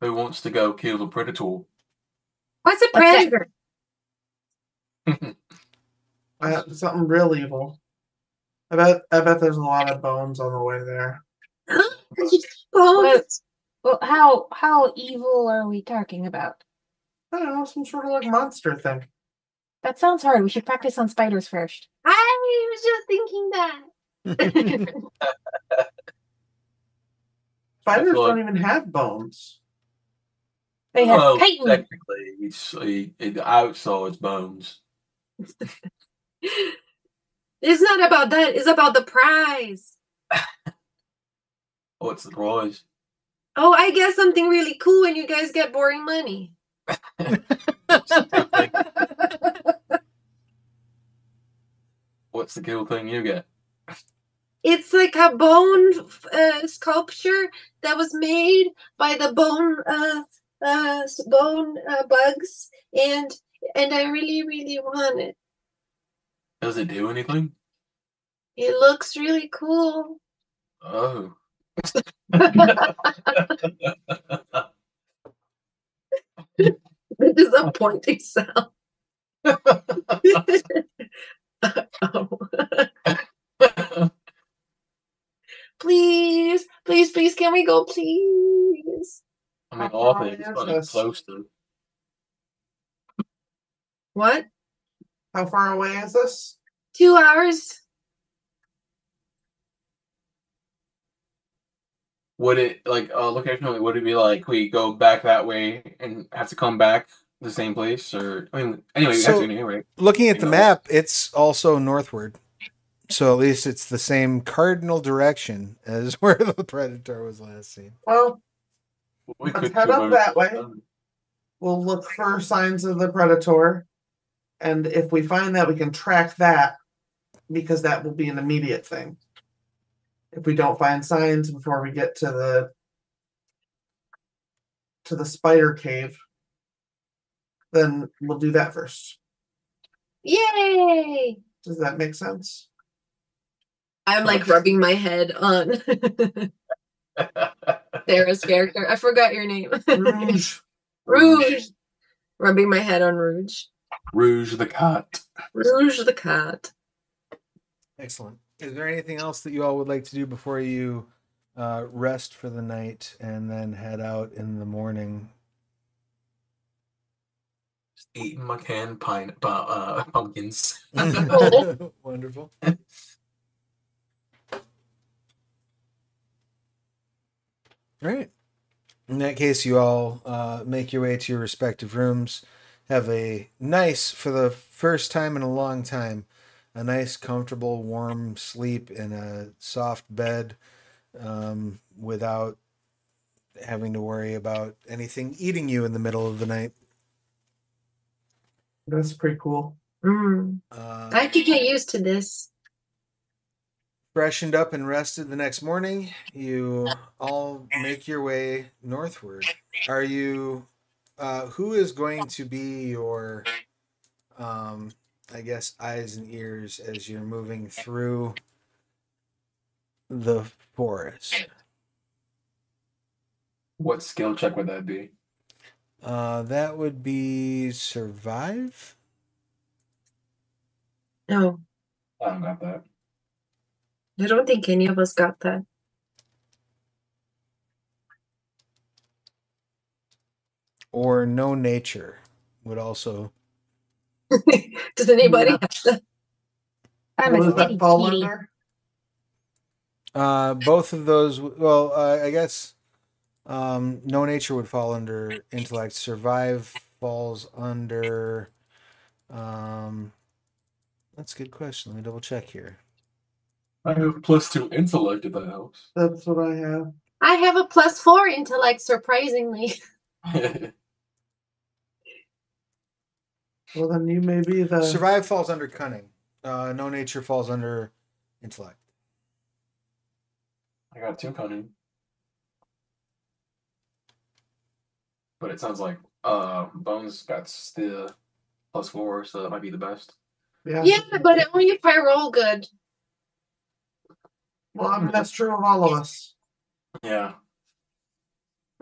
Who wants to go kill the predator? What's a What's that? predator? Something real evil. I bet there's a lot of bones on the way there. Bones. Well, how evil are we talking about? I don't know, some sort of like monster thing. That sounds hard. We should practice on spiders first. I was just thinking that. Spiders Well, don't even have bones. They have well, chitin. technically, it's outside bones. It's not about that. It's about the prize. What's the prize? Oh, I guess something really cool and you guys get boring money. What's the cool thing you get? It's like a bone sculpture that was made by the bone bugs, and and I really, really want it. Does it do anything? It looks really cool. Oh. The disappointing sound. Oh. Please, please, please, can we go, please? I mean, How all far things away is funny this? close to. What? How far away is this? 2 hours? Would it like locationally? Would it be like we go back that way and have to come back the same place, or I mean, anyway, we have So, to anyway. looking at You the know? map, it's also northward. So at least it's the same cardinal direction as where the predator was last seen. Well, We let's could head up go that way. We'll look for signs of the predator. And if we find that, we can track that because that will be an immediate thing. If we don't find signs before we get to the spider cave, then we'll do that first. Yay! Does that make sense? I'm like rubbing my head on Sarah's character. I forgot your name. Rouge. Rouge. Rubbing my head on Rouge. Rouge the cat. Rouge the cat. Excellent. Is there anything else that you all would like to do before you rest for the night and then head out in the morning? Just eating my canned pumpkins. Wonderful. All right. In that case, you all make your way to your respective rooms. Have a nice, for the first time in a long time, a nice, comfortable, warm sleep in a soft bed without having to worry about anything eating you in the middle of the night. That's pretty cool. I could get used to this. Freshened up and rested the next morning, you all make your way northward. Are you, who is going to be your, I guess, eyes and ears as you're moving through the forest? What skill check would that be? That would be survive? No, I don't got that. I don't think any of us got that. Or no nature would also. Does anybody Yeah. have that? I'm What a does city that fall kitty. under? Both of those, well, I guess no nature would fall under intellect. Survive falls under. That's a good question. Let me double check here. I have +2 intellect if that helps. That's what I have. I have a +4 intellect, surprisingly. Well, then you may be the. Survive falls under cunning. No nature falls under intellect. I got 2 cunning. But it sounds like Bones got still +4, so that might be the best. Yeah. Yeah, but only if I roll good. Well, I mean, that's true of all of us. Yeah.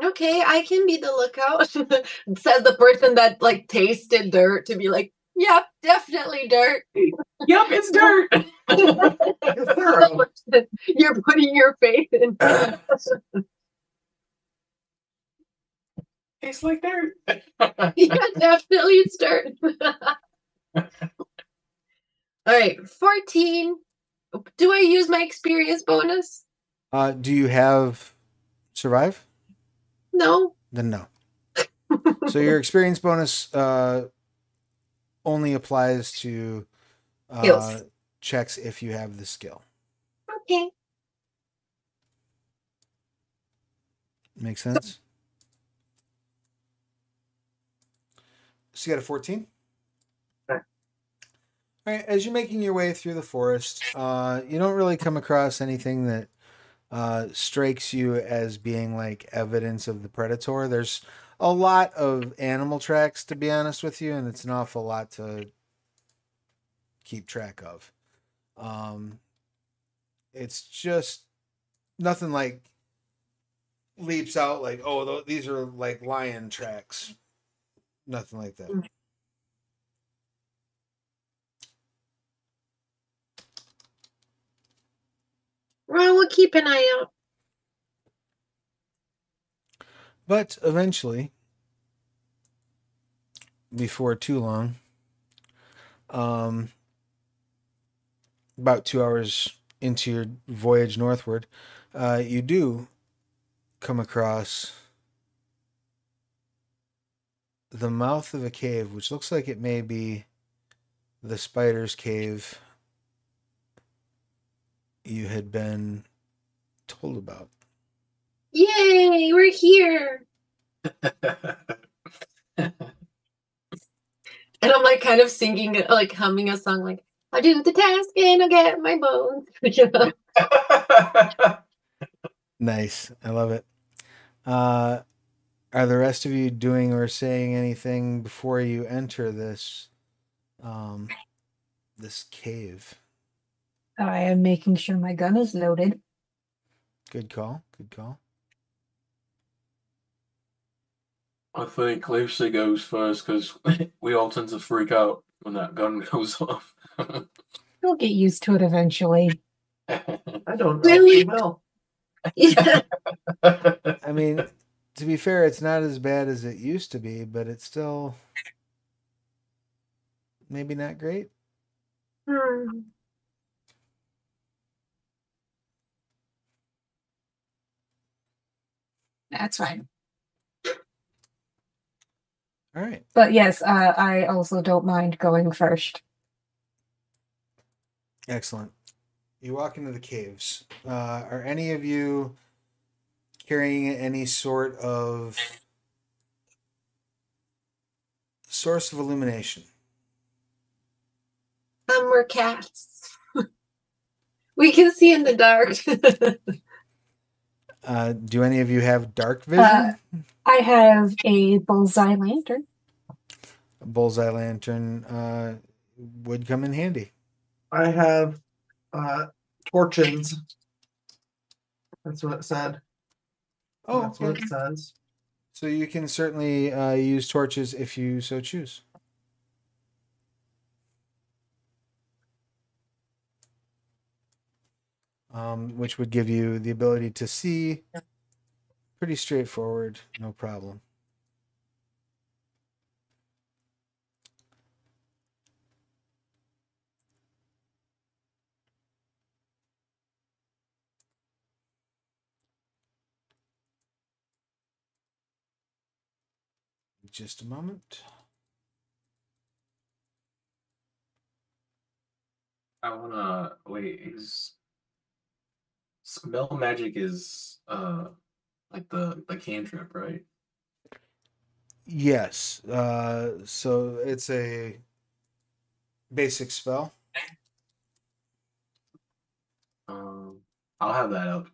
Okay, I can be the lookout. Says the person that like tasted dirt to be like, yep, definitely dirt. Yep, it's dirt. You're thorough. You're putting your faith in. Tastes like dirt. Yeah, definitely it's dirt. All right, 14. Do I use my experience bonus? Do you have survive? No. Then no. So your experience bonus only applies to Skills. checks if you have the skill. Okay. Makes sense? So you got a 14? Okay. All right, as you're making your way through the forest, you don't really come across anything that strikes you as being like evidence of the predator. There's a lot of animal tracks, to be honest with you, and it's an awful lot to keep track of. It's just nothing like leaps out like, oh, these are like lion tracks. Nothing like that. Well, we'll keep an eye out. But eventually, before too long, about 2 hours into your voyage northward, you do come across the mouth of a cave, which looks like it may be the spider's cave you had been told about. Yay, we're here. And I'm like kind of singing, like humming a song, like I'll do the task and I'll get my bones. You know? Nice. I love it. Are the rest of you doing or saying anything before you enter this this cave? I am making sure my gun is loaded. Good call. Good call. I think Lucy goes first because we all tend to freak out when that gun goes off. You'll get used to it eventually. I don't know. Really? We will. Yeah. I mean, to be fair, it's not as bad as it used to be, but it's still maybe not great. Hmm. That's fine. All right. But yes, I also don't mind going first. Excellent. You walk into the caves. Are any of you carrying any sort of source of illumination? We're cats. We can see in the dark. Do any of you have dark vision? I have a bullseye lantern. A bullseye lantern would come in handy. I have torches. That's what it said. Oh, That's what okay. it says. So you can certainly use torches if you so choose. Which would give you the ability to see. Pretty straightforward, no problem. Just a moment. I wanna wait. Is spell magic is like the cantrip, right? Yes. So it's a basic spell. I'll have that up.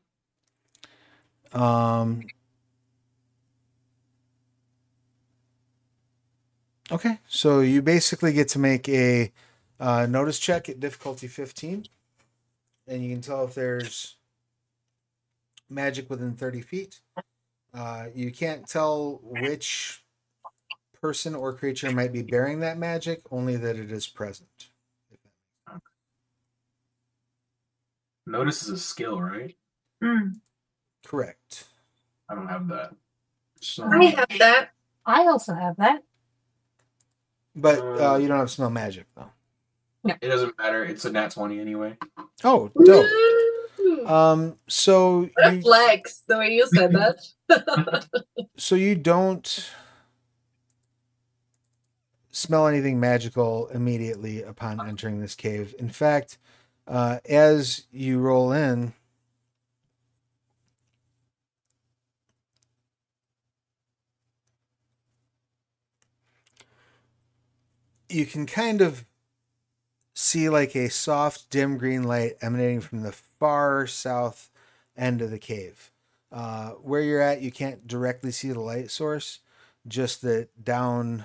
Okay, so you basically get to make a notice check at difficulty 15, and you can tell if there's magic within 30 feet. You can't tell which person or creature might be bearing that magic, only that it is present. Notice is a skill, right? Correct. I don't have that. So I have that. I also have that. But you don't have smell magic, though. it doesn't matter. It's a nat 20 anyway. Oh, dope. Woo! So What a you, flex, the way you said that. so you don't smell anything magical immediately upon entering this cave. In fact, as you roll in, you can kind of see like a soft, dim green light emanating from the far south end of the cave. Where you're at, you can't directly see the light source, just that down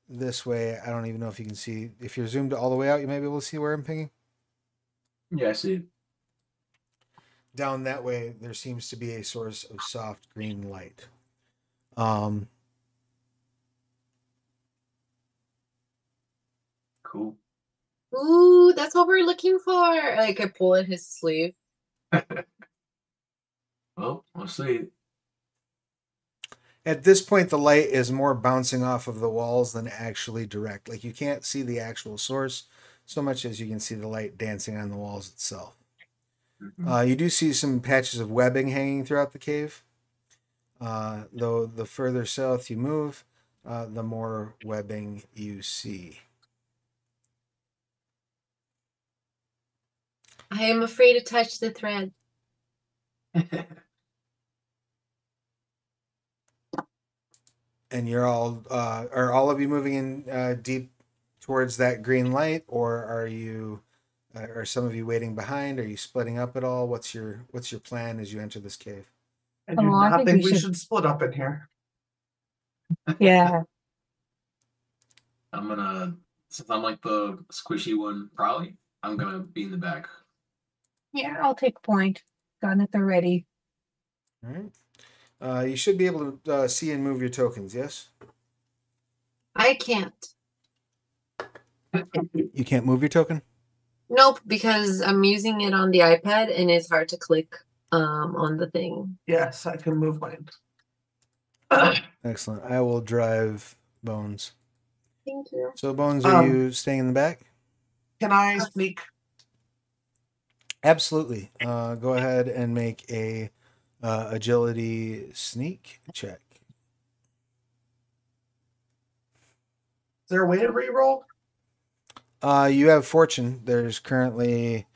this way, I don't even know if you can see. If you're zoomed all the way out, you might be able to see where I'm pinging. Yeah, I see it. Down that way, there seems to be a source of soft green light. Cool. Ooh, that's what we're looking for. Like I pull at his sleeve. Well, we'll see. At this point, the light is more bouncing off of the walls than actually direct. Like you can't see the actual source so much as you can see the light dancing on the walls itself. You do see some patches of webbing hanging throughout the cave. Though the further south you move, the more webbing you see. I am afraid to touch the thread. And you're all are all of you moving in deep towards that green light, or are you are some of you waiting behind? Are you splitting up at all? What's your plan as you enter this cave? I do I not think think we we should- should split up in here. Yeah. I'm gonna, since I'm like the squishy one, probably, I'm gonna be in the back. Yeah, I'll take point. Gun at the ready. All right. You should be able to see and move your tokens. Yes. I can't. You can't move your token. Nope, because I'm using it on the iPad and it's hard to click on the thing. Yes, I can move mine. Excellent. I will drive Bones. Thank you. So Bones, are you staying in the back? Can I sneak? Absolutely. Go ahead and make a agility sneak check. Is there a way to re-roll? You have fortune. There's currently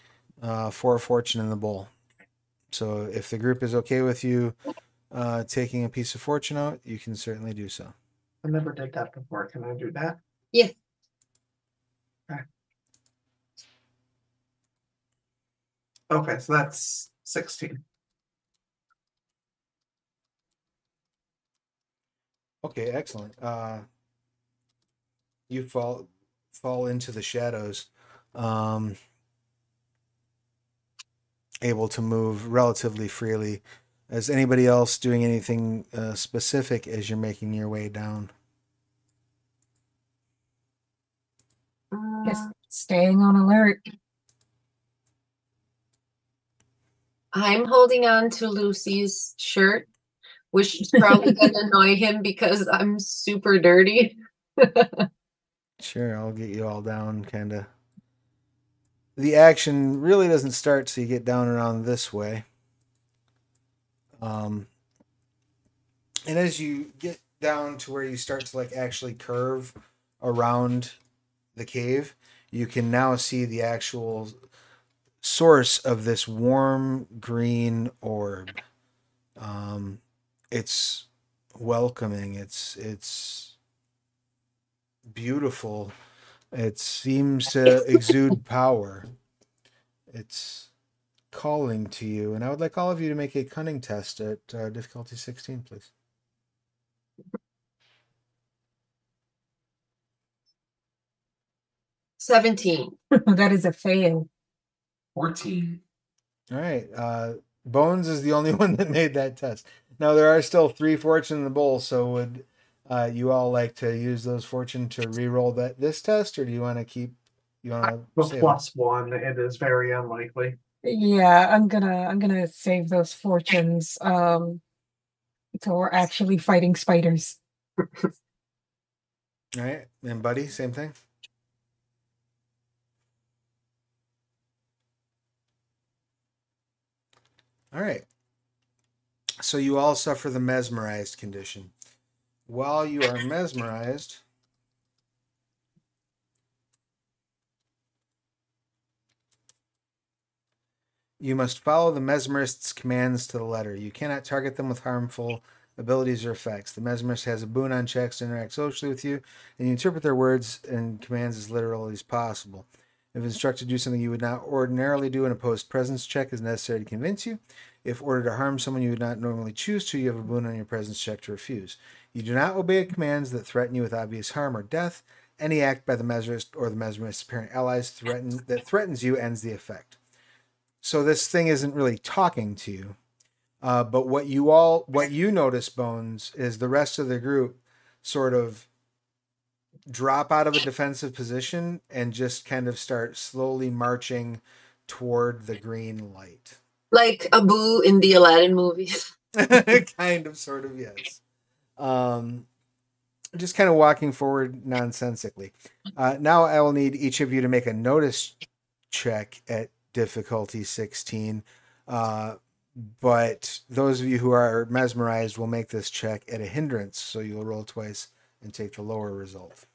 4 fortune in the bowl. So if the group is okay with you taking a piece of fortune out, you can certainly do so. I never did that before. Can I do that? Yes. Okay, so that's 16. Okay, excellent. You fall into the shadows, able to move relatively freely. Is anybody else doing anything specific as you're making your way down? Just staying on alert. I'm holding on to Lucy's shirt, which is probably gonna annoy him because I'm super dirty. Sure, I'll get you all down, kind of. The action really doesn't start till you get down around this way. And as you get down to where you start to like actually curve around the cave, you can now see the actual source of this warm green orb. It's welcoming. It's beautiful. It seems to exude power. It's calling to you, and I would like all of you to make a cunning test at difficulty 16, please. $17. That is a fail. 14. All right. Bones is the only one that made that test. Now there are still 3 fortune in the bowl, so would you all like to use those fortune to re-roll this test, or do you want to keep? You want The to save +1, it is very unlikely. Yeah, I'm gonna save those fortunes until we're actually fighting spiders. All right, and Buddy, same thing. All right. So you all suffer the mesmerized condition. While you are mesmerized, you must follow the mesmerist's commands to the letter. You cannot target them with harmful abilities or effects. The mesmerist has a boon on checks to interact socially with you, and you interpret their words and commands as literally as possible. If instructed to do something you would not ordinarily do, an opposed presence check is necessary to convince you. If ordered to harm someone you would not normally choose to, you have a boon on your presence check to refuse. You do not obey commands that threaten you with obvious harm or death. Any act by the mesmerist or the mesmerist's apparent allies that threatens you ends the effect. So this thing isn't really talking to you. But what you notice, Bones, is the rest of the group sort of drop out of a defensive position and just kind of start slowly marching toward the green light. Like Abu in the Aladdin movies. Kind of, sort of, yes. Just kind of walking forward nonsensically. Now I will need each of you to make a notice check at difficulty 16. But those of you who are mesmerized will make this check at a hindrance, so you'll roll twice and take the lower result.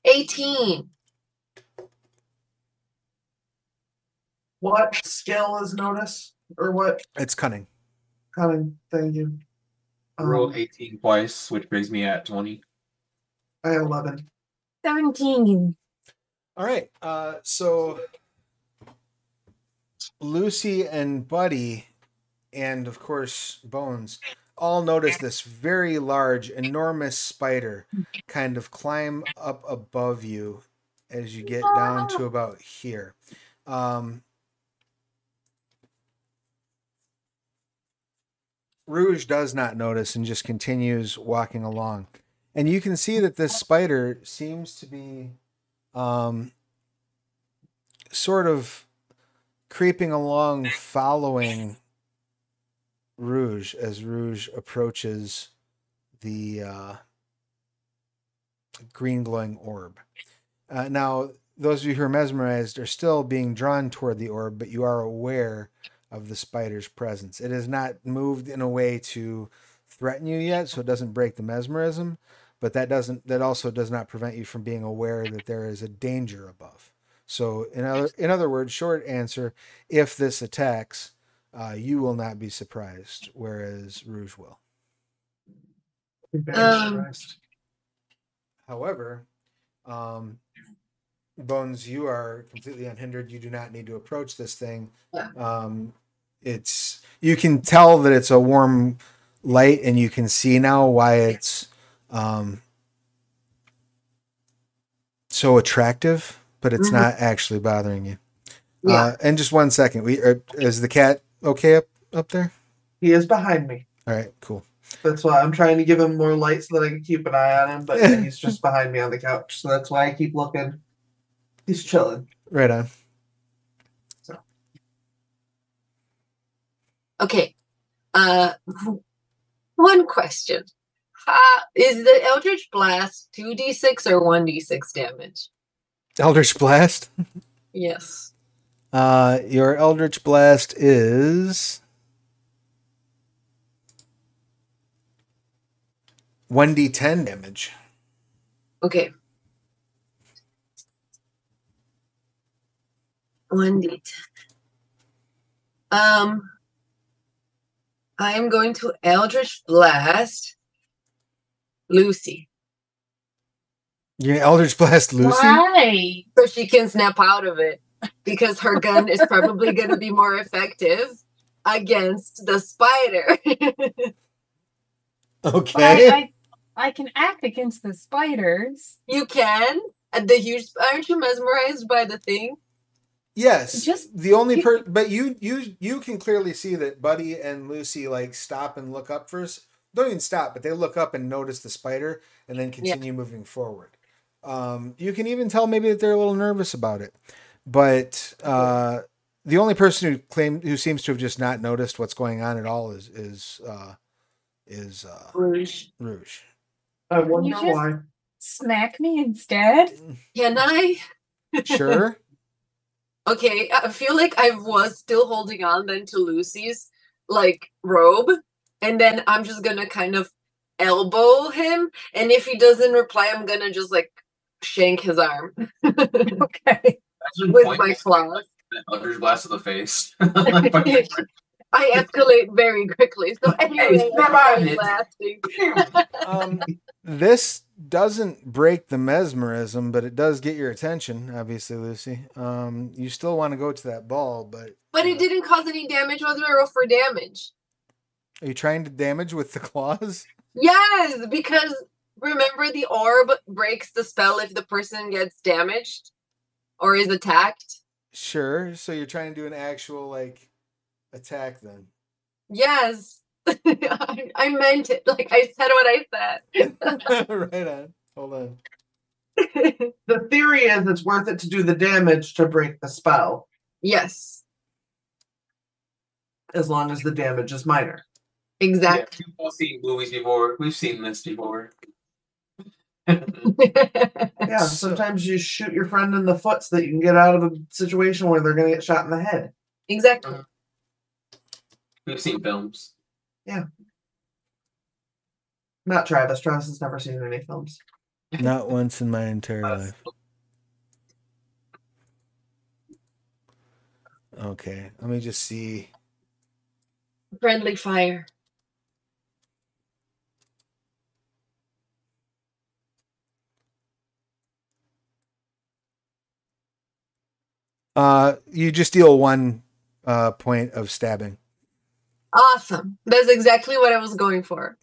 18. What skill is notice? Or what? It's cunning. Cunning. Thank you. Roll 18 twice, which brings me at 20. I have 11. 17. All right. So Lucy and Buddy, and of course Bones, all notice this very large, enormous spider kind of climb up above you as you get down to about here. Rouge does not notice and just continues walking along. And you can see that this spider seems to be sort of creeping along, following Rouge as Rouge approaches the green glowing orb. Now, those of you who are mesmerized are still being drawn toward the orb, but you are aware of the spider's presence. It has not moved in a way to threaten you yet, so it doesn't break the mesmerism, but that also does not prevent you from being aware that there is a danger above. So in other words, short answer, if this attacks, you will not be surprised, whereas Rouge will. However, Bones, you are completely unhindered. You do not need to approach this thing. You can tell that it's a warm light, and you can see now why it's so attractive, but it's not actually bothering you. Yeah. And just 1 second, is the cat okay up there? He is behind me. All right, cool. That's why I'm trying to give him more light so that I can keep an eye on him, but he's just behind me on the couch, so that's why I keep looking. He's chilling. Right on. So. Okay. One question. Is the Eldritch Blast 2d6 or 1d6 damage? Eldritch Blast? Yes. Your Eldritch Blast is 1d10 damage. Okay. 1d10. I am going to Eldritch Blast Lucy. You're gonna Eldritch Blast Lucy? Why? So she can snap out of it. Because her gun is probably going to be more effective against the spider. Okay. I can act against the spiders. You can? Aren't you mesmerized by the thing? Yes. Just the only but you can clearly see that Buddy and Lucy like stop and look up first. Don't even stop, but they look up and notice the spider and then continue moving forward. You can even tell maybe that they're a little nervous about it. But the only person who seems to have just not noticed what's going on at all is Rouge. Rouge. I wonder why. Smack me instead? Can I? Sure. Okay, I feel like I was still holding on then to Lucy's robe, and then I'm just gonna kind of elbow him, and if he doesn't reply, I'm gonna just shank his arm. Okay. With my claws. Eldritch Blast to the face. I escalate very quickly. So anyway, this doesn't break the mesmerism, but it does get your attention, obviously, Lucy. You still want to go to that ball, but it didn't cause any damage. What do I roll for damage? Are you trying to damage with the claws? Yes, because remember the orb breaks the spell if the person gets damaged or is attacked. Sure. So you're trying to do an actual like attack then. Yes. I meant it. Like I said what I said. Right on. Hold on. The theory is it's worth it to do the damage to break the spell, Yes, as long as the damage is minor. Yeah, exactly. we've all seen movies before. We've seen this before. Yeah, So- sometimes you shoot your friend in the foot so that you can get out of a situation where they're going to get shot in the head. Exactly. We've seen films. Not Travis. Travis has never seen any films. Not once in my entire life. Okay, let me just see. Friendly fire. You just deal 1 point of stabbing. Awesome. That's exactly what I was going for.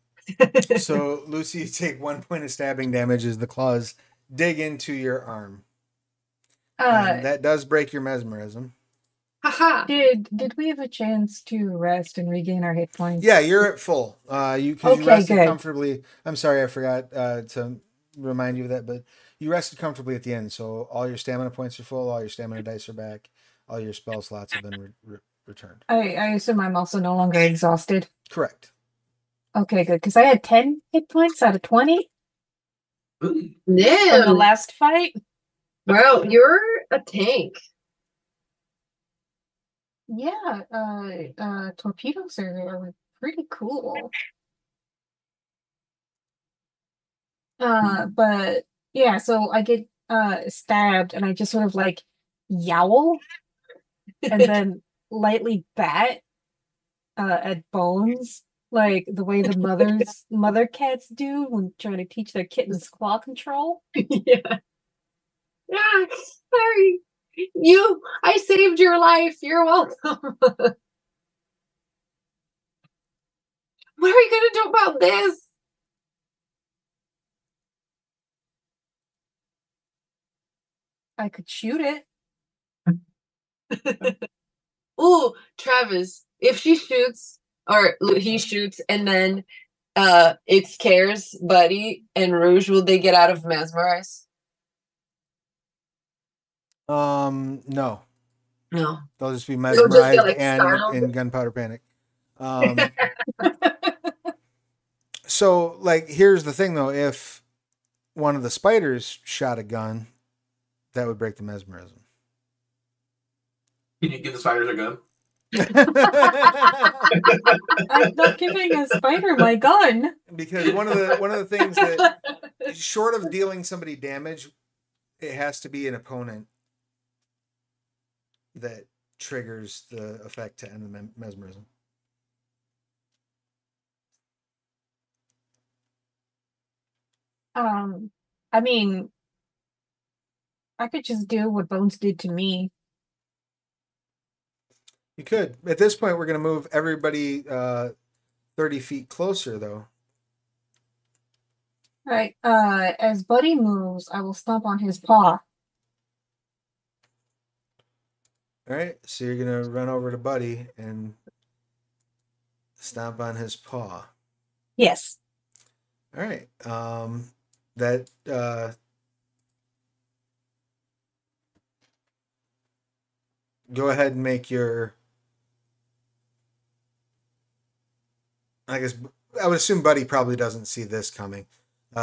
So, Lucy, you take 1 point of stabbing damage as the claws dig into your arm. And that does break your mesmerism. Haha. Did we have a chance to rest and regain our hit points? Yeah, you're at full. You Okay, rested good. comfortably. I'm sorry, I forgot to remind you of that, but you rested comfortably at the end. So all your stamina points are full. All your stamina dice are back. All your spell slots have been returned. I assume I'm also no longer exhausted. Correct. Okay, good. Because I had 10 hit points out of 20 Ooh. from the No. last fight. Bro, you're a tank. Yeah, torpedoes are pretty cool. But yeah, so I get stabbed and I just sort of like yowl and then lightly bat at Bones, like the way the mother cats do when trying to teach their kittens claw control. Yeah. Yeah. Sorry. I saved your life. You're welcome. What are you gonna do about this? I could shoot it. Ooh, Travis, if she shoots or he shoots and then it scares Buddy and Rouge, will they get out of mesmerize? No. No. They'll just be They'll just mesmerized get, like, and startled. in gunpowder panic. So, like, here's the thing, though. If one of the spiders shot a gun, that would break the mesmerism. Can you give the spiders a gun? I'm not giving a spider my gun. Because one of the things that, short of dealing somebody damage, it has to be an opponent that triggers the effect to end the mesmerism. I mean, I could just do what Bones did to me. You could. At this point, we're going to move everybody 30 feet closer, though. Right. As Buddy moves, I will stomp on his paw. All right. So you're going to run over to Buddy and stomp on his paw. Yes. All right. That go ahead and make your. I guess I would assume Buddy probably doesn't see this coming,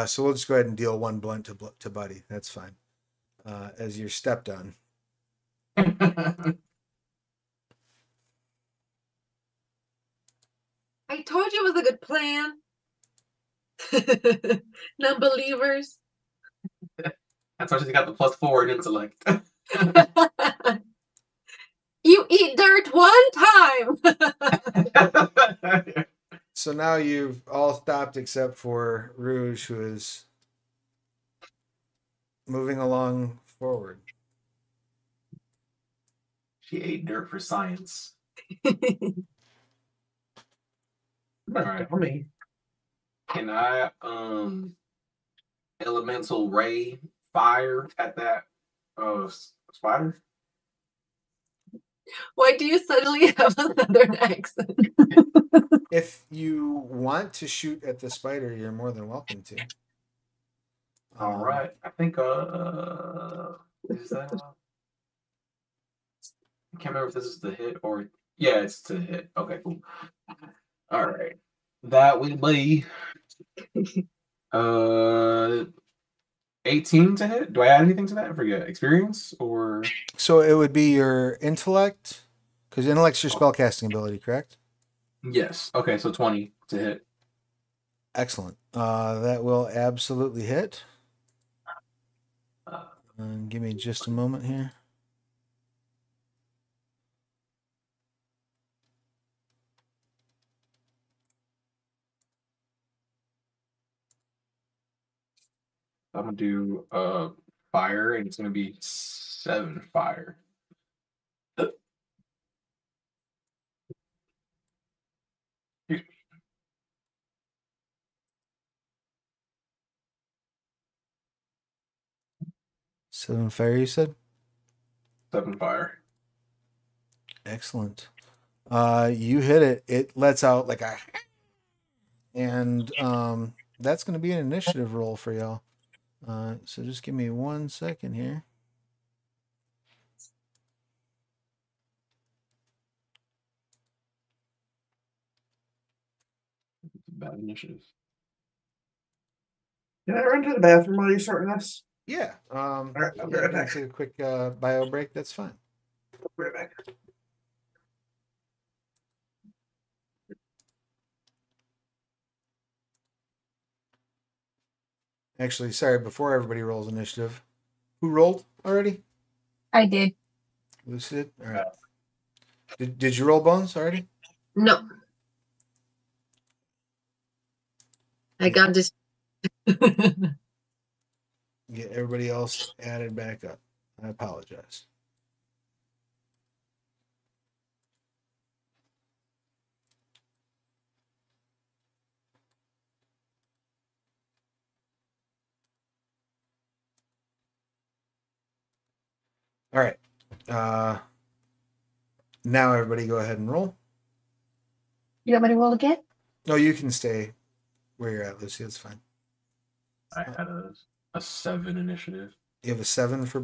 so we'll just go ahead and deal 1 blunt to Buddy. That's fine. As you're stepped on. I told you it was a good plan. Non-believers. That's why she got the +4 in intellect. You eat dirt one time. So now you've all stopped except for Rouge, who is moving along forward. She ate dirt for science. All right. Dummy. Can I elemental ray fire at that spider? Why do you suddenly have a southern accent? If you want to shoot at the spider, you're more than welcome to. All right. I think is that I can't remember if this is the hit or yeah, it's to hit. Okay, cool. All right. That would be uh 18 to hit. Do I add anything to that? I forget. Experience or So it would be your intellect, because intellect's your spellcasting ability, correct? yes. Okay, so 20 to hit. Excellent. That will absolutely hit. Uh, Give me just a moment here. I'm gonna do fire, and it's gonna be 7 fire. 7 fire, you said? 7 fire. Excellent. You hit it. It lets out like a, and that's going to be an initiative roll for y'all. So just give me 1 second here. Bad initiative. Can I run to the bathroom while you're sorting this? Yeah. All right, I'll be Yeah, right you can back. take a quick bio break. That's fine. Right back. Actually, sorry, before everybody rolls initiative, who rolled already? I did. Lucy did? All right. Did you roll Bones already? No. I got this. Get everybody else added back up. I apologize. All right. Now everybody go ahead and roll. You want me to roll again? No, you can stay where you're at, Lucy. That's fine. I had a 7 initiative. You have a 7 for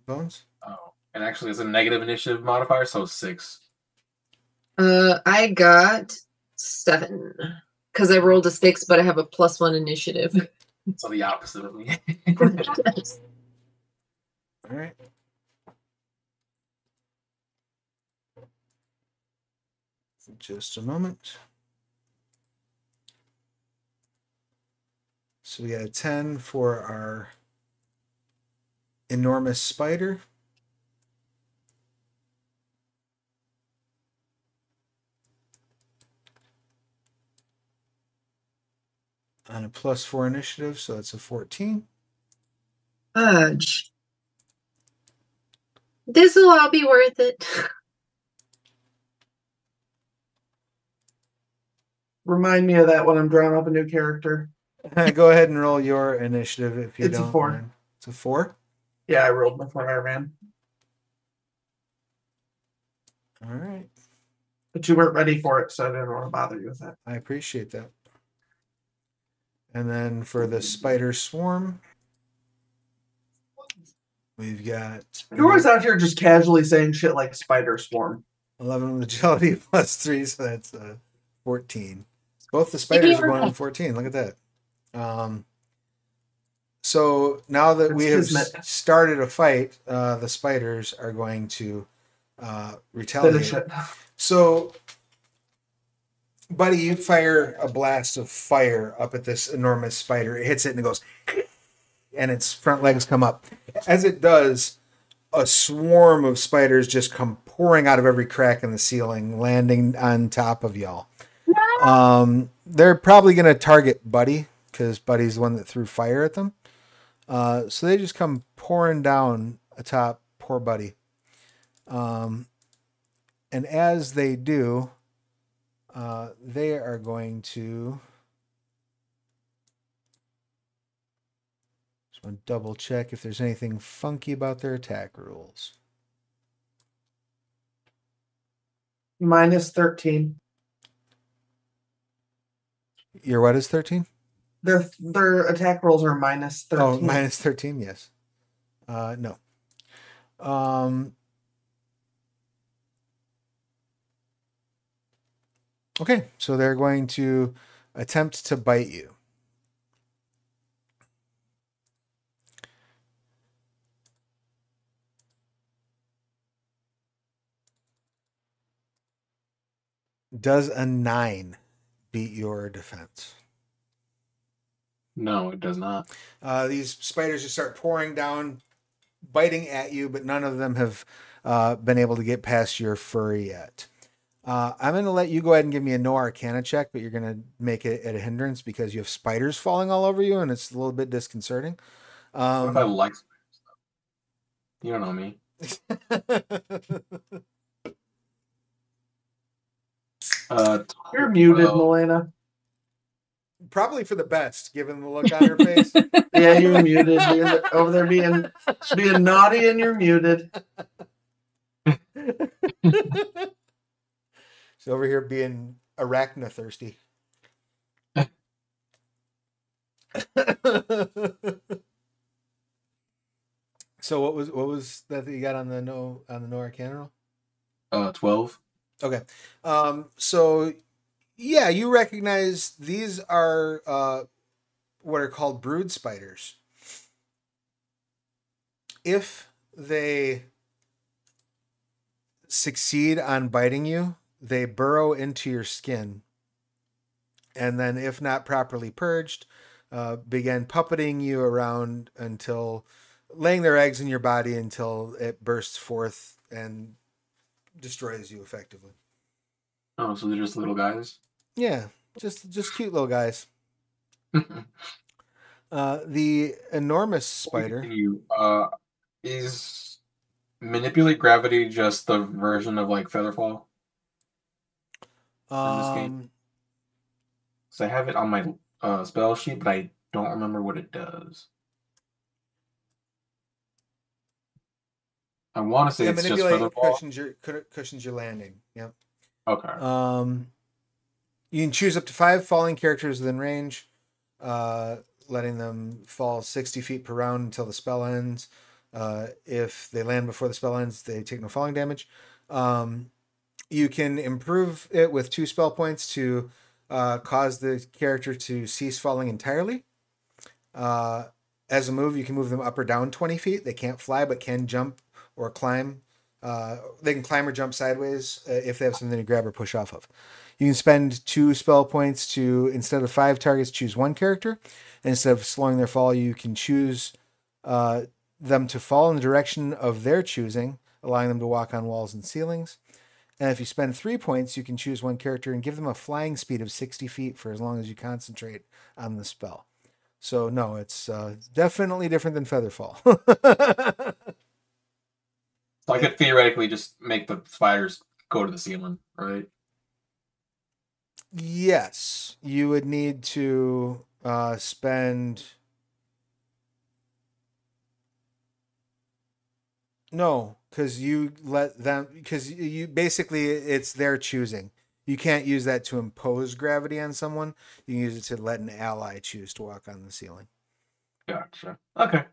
Bones? Oh, and actually, it's a negative initiative modifier, so 6. I got 7 because I rolled a 6, but I have a +1 initiative. So the opposite of me. All right. Just a moment. So we got a 10 for our enormous spider. On a +4 initiative, so that's a 14. Fudge. This will all be worth it. Remind me of that when I'm drawing up a new character. Go ahead and roll your initiative if you It's a don't 4. mind. It's a 4? Yeah, I rolled before I ran. All right. But you weren't ready for it, so I didn't want to bother you with that. I appreciate that. And then for the spider swarm, we've got You're always out here just casually saying shit like spider swarm. 11 with agility +3, so that's 14. Both the spiders are going on 14. Look at that. So now that we have started a fight, the spiders are going to retaliate. So, buddy, you fire a blast of fire up at this enormous spider. It hits it and it goes, and its front legs come up. As it does, a swarm of spiders just come pouring out of every crack in the ceiling, landing on top of y'all. No! They're probably going to target Buddy, because Buddy's the one that threw fire at them. So they just come pouring down atop poor Buddy. And as they do, they are going to I'll double check if there's anything funky about their attack rules. -13. Your what is 13? Their attack rolls are -13. Oh, -13, yes. No. Okay, so they're going to attempt to bite you. Does a 9 beat your defense? No, it does not. These spiders just start pouring down, biting at you, but none of them have been able to get past your fur yet. I'm going to let you go ahead and give me a no arcana check, but you're going to make it at a hindrance because you have spiders falling all over you, and it's a little bit disconcerting. What if I like spiders, though? You don't know me. You're muted, Milena. Probably for the best, given the look on her face. Yeah, you're muted. You're over there being naughty, and you're muted. She's over here being arachna thirsty. So what was that you got on the no arcana roll? 12. Okay. So yeah, you recognize these are what are called brood spiders. If they succeed on biting you, they burrow into your skin, and then if not properly purged, begin puppeting you around until laying their eggs in your body until it bursts forth and destroys you effectively. Oh, so they're just little guys? Yeah, just cute little guys. The enormous spider. Is manipulate gravity just the version of like Featherfall in this game? So I have it on my spell sheet, but I don't remember what it does. I want to say it's just Featherfall. Cushions your landing. Yep. Okay. You can choose up to 5 falling characters within range, letting them fall 60 feet per round until the spell ends. If they land before the spell ends, they take no falling damage. You can improve it with 2 spell points to cause the character to cease falling entirely. As a move, you can move them up or down 20 feet. They can't fly, but can jump or climb. They can climb or jump sideways if they have something to grab or push off of. You can spend 2 spell points to, instead of 5 targets, choose 1 character. And instead of slowing their fall, you can choose them to fall in the direction of their choosing, allowing them to walk on walls and ceilings. And if you spend 3 points, you can choose 1 character and give them a flying speed of 60 feet for as long as you concentrate on the spell. So no, it's definitely different than Featherfall. So I could theoretically just make the spiders go to the ceiling, right? Yes, you would need to spend... No, because you let them... Because you basically, it's their choosing. You can't use that to impose gravity on someone. You can use it to let an ally choose to walk on the ceiling. Gotcha. Okay.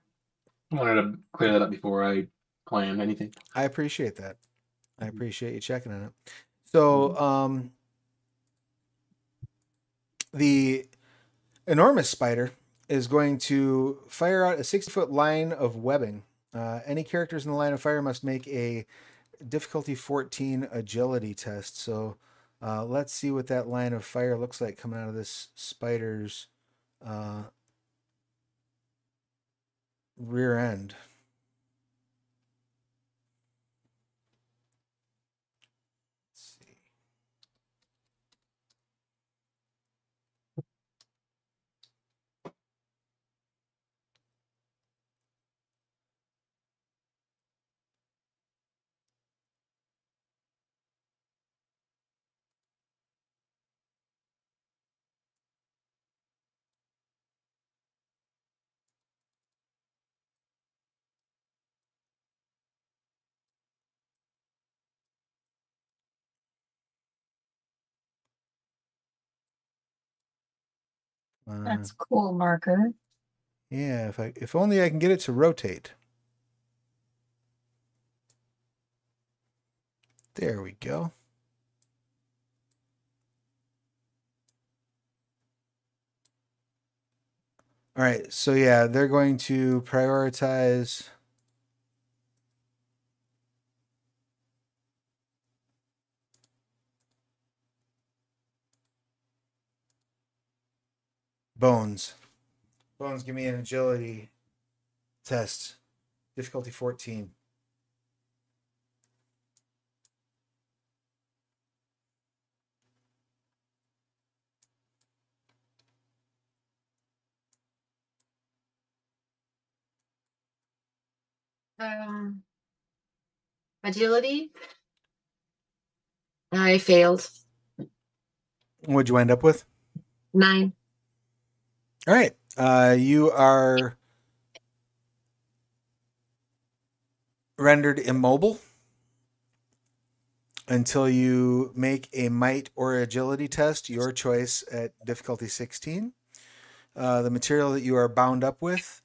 I wanted to clear that up before I planned anything. I appreciate that. I appreciate you checking on it. So, the enormous spider is going to fire out a 60-foot line of webbing. Any characters in the line of fire must make a difficulty 14 agility test. So let's see what that line of fire looks like coming out of this spider's rear end. That's cool marker. Yeah, if only I can get it to rotate. There we go. All right, so yeah, they're going to prioritize Bones. Bones, give me an agility test. Difficulty 14. Agility. I failed. What'd you end up with? 9. All right. You are rendered immobile until you make a might or agility test, your choice, at difficulty 16. The material that you are bound up with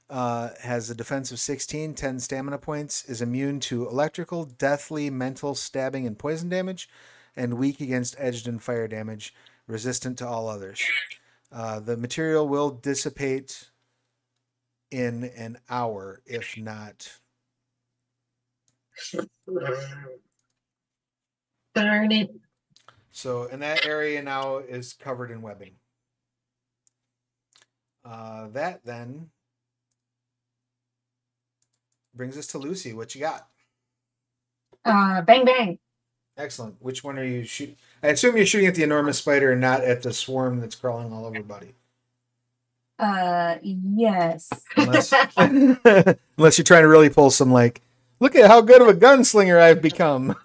has a defense of 16, 10 stamina points, is immune to electrical, deathly, mental, stabbing, and poison damage, and weak against edged and fire damage, resistant to all others. The material will dissipate in an hour, if not. Darn it. So, and that area now is covered in webbing. That then brings us to Lucy. What you got? Bang bang. Excellent. Which one are you shooting? I assume you're shooting at the enormous spider and not at the swarm that's crawling all over Buddy. Yes. Unless, unless you're trying to really pull some, like, look at how good of a gunslinger I've become.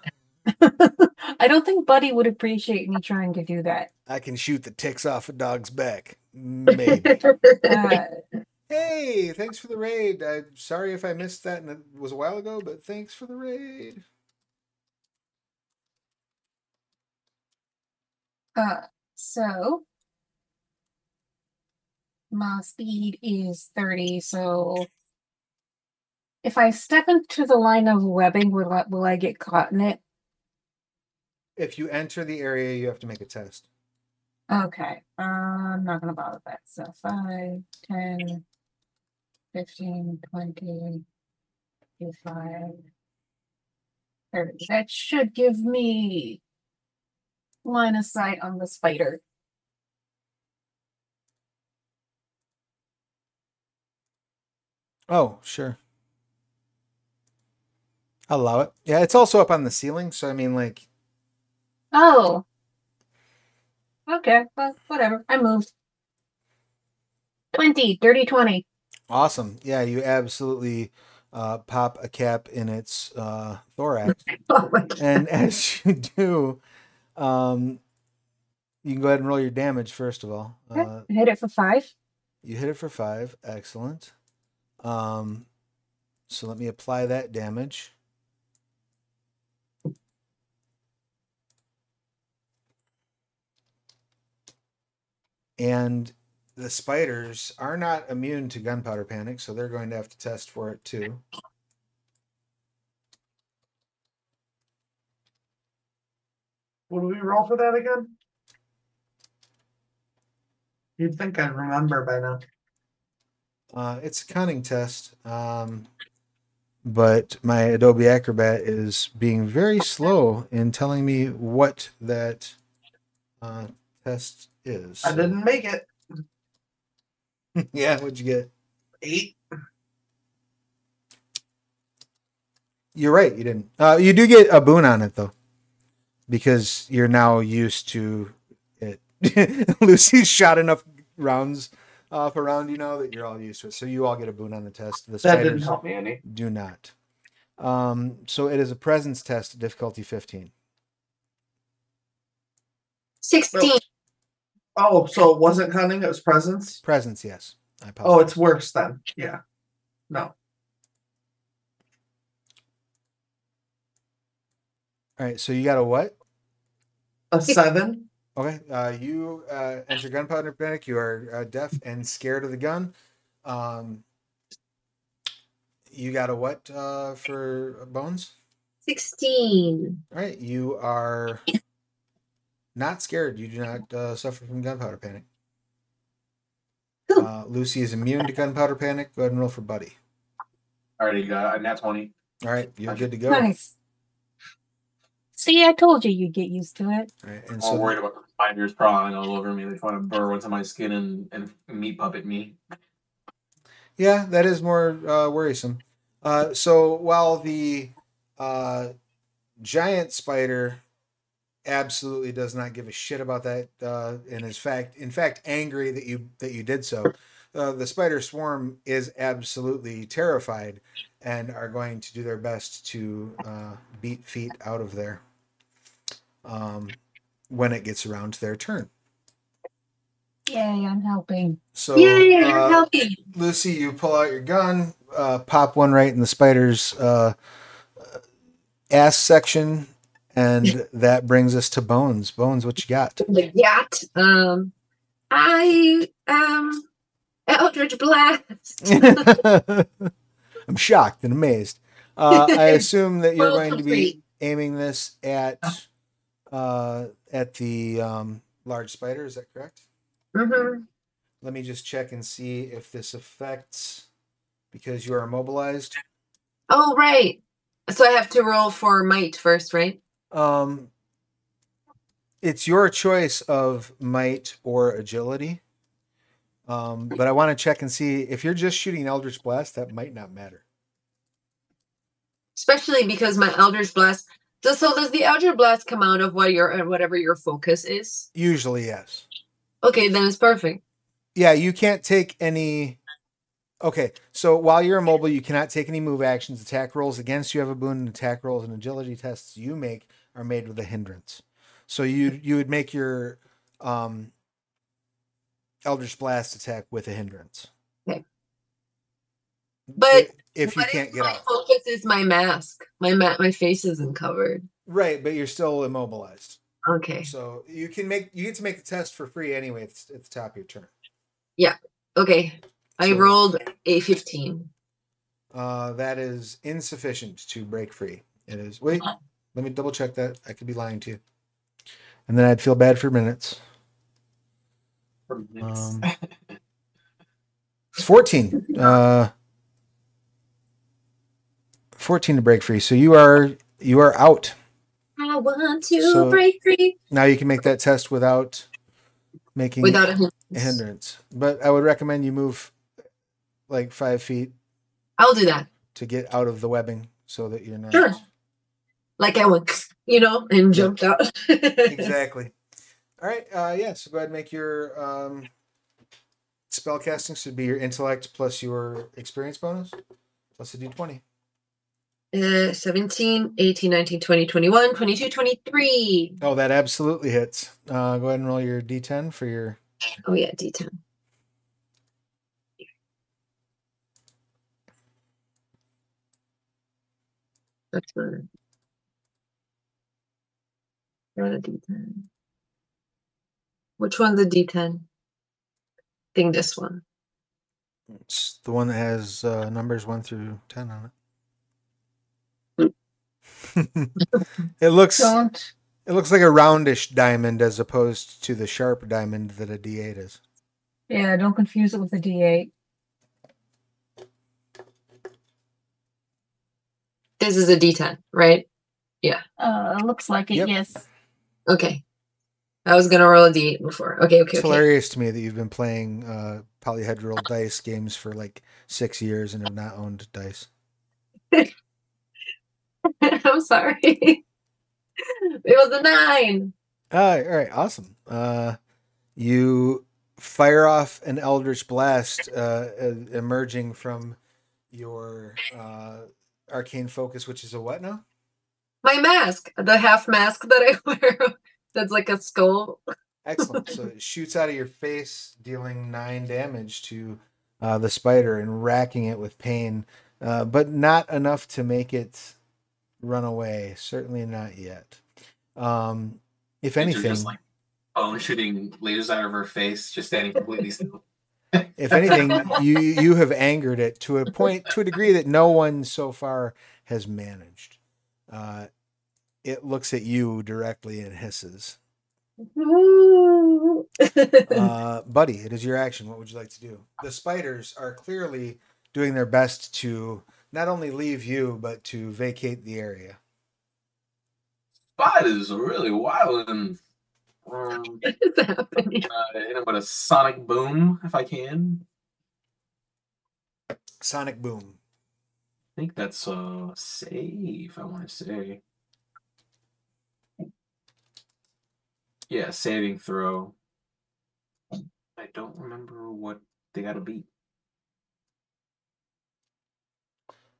I don't think Buddy would appreciate me trying to do that. I can shoot the ticks off a dog's back. Maybe. Hey, thanks for the raid. I'm sorry if I missed that and it was a while ago, but thanks for the raid. So my speed is 30, so if I step into the line of webbing, will I get caught in it? If you enter the area, you have to make a test. Okay, I'm not gonna bother that. So 5, 10, 15, 20, 25, 30. That should give me line of sight on the spider. Oh, sure. I'll allow it. Yeah, it's also up on the ceiling, so I mean, like... Oh. Okay, well, whatever. I moved. 20, dirty 20. Awesome. Yeah, you absolutely pop a cap in its thorax. Oh my God. And as you do, you can go ahead and roll your damage, first of all. I hit it for 5. You hit it for 5. Excellent. So let me apply that damage. And the spiders are not immune to gunpowder panic, so they're going to have to test for it too. What do we roll for that again? You'd think I'd remember by now. It's a cunning test, but my Adobe Acrobat is being very slow in telling me what that test is. I didn't make it. Yeah, what'd you get? 8. You're right, you didn't. You do get a boon on it, though, because you're now used to it. Lucy's shot enough rounds off around you now that you're all used to it. So you all get a boon on the test. The That spiders didn't help me any. do not. So it is a presence test, difficulty 15. 16. Oh, so it wasn't cunning, it was presence? Presence, yes. I apologize. Oh, it's worse then. Yeah. No. All right, so you got a what? A 7? Okay. You enter gunpowder panic. You are deaf and scared of the gun. Um, you got a what for bones? 16. All right. You are not scared. You do not suffer from gunpowder panic. Cool. Lucy is immune to gunpowder panic. Go ahead and roll for Buddy. Already got a nat 20. All right. You're good to go. Nice. See, I told you you'd get used to it. All right. And I'm all so worried about the spiders crawling all over me. They want to burrow into my skin and meat puppet me. yeah, that is more worrisome. So while the giant spider absolutely does not give a shit about that, and is in fact angry that you did so. The spider swarm is absolutely terrified and are going to do their best to beat feet out of there when it gets around to their turn. Yay, I'm helping. So, Yay, you're helping. Lucy, you pull out your gun, pop one right in the spider's ass section, and that brings us to Bones. Bones, what you got? The yacht. I Eldritch Blast. I'm shocked and amazed. I assume that you're Well, going to be complete. aiming this at the large spider. Is that correct? Mm-hmm. Let me just check and see if this affects because you are immobilized. Oh, right. So I have to roll for might first, right? It's your choice of might or agility. But I want to check and see if you're just shooting Eldritch Blast, that might not matter. Especially because my Eldritch Blast. So does the Eldritch Blast come out of whatever your focus is? Usually, yes. Okay, then it's perfect. Yeah, you can't take any. Okay, so while you're immobile, you cannot take any move actions. Attack rolls against you have a boon, and attack rolls and agility tests you make are made with a hindrance. So you would make your Eldritch Blast attack with a hindrance. Okay. But if you can't get my out, focus is my mask. My face isn't covered. right? But you're still immobilized. Okay. So you get to make the test for free anyway. It's at the top of your turn. Yeah. Okay. I So- rolled a 15. That is insufficient to break free. It is. Wait, let me double check that. I could be lying to you. And then I'd feel bad for minutes. It's 14. 14 to break free. So you are out. I want to break free. Now you can make that test without making Without a hindrance. But I would recommend you move like 5 feet. I'll do that. To get out of the webbing so that you're not. Sure. Like I went, and jumped out. Exactly. All right. Yeah. So go ahead and make your spell casting. So it'd be your intellect plus your experience bonus plus a d20. 17, 18, 19, 20, 21, 22, 23. Oh, that absolutely hits. Go ahead and roll your d10 for your. Oh, yeah, D10. That's fine. Got a D10. Which one's a D10? I think this one. It's the one that has numbers 1 through 10 on it. It looks like a roundish diamond as opposed to the sharp diamond that a D8 is. Yeah, don't confuse it with a D8. This is a D10, right? Yeah. Looks like it, Yep. yes. Okay. I was going to roll a D8 before. Okay. It's hilarious to me that you've been playing polyhedral dice games for like 6 years and have not owned dice. I'm sorry. It was a 9. All right, awesome. You fire off an Eldritch Blast emerging from your arcane focus, which is a what now? My mask, the half mask that I wear, that's like a skull. Excellent. So it shoots out of your face, dealing 9 damage to the spider and racking it with pain, but not enough to make it run away. Certainly not yet. If anything, bone shooting lasers out of her face, just standing completely still. If anything, you have angered it to a point, to a degree that no one so far has managed. It looks at you directly and hisses. Buddy, it is your action. What would you like to do? The spiders are clearly doing their best to not only leave you, but to vacate the area. Spiders are really wild, and What is happening? hit him with a sonic boom if I can. Sonic boom. I think that's a save, I want to say. Yeah, saving throw. I don't remember what they got to beat.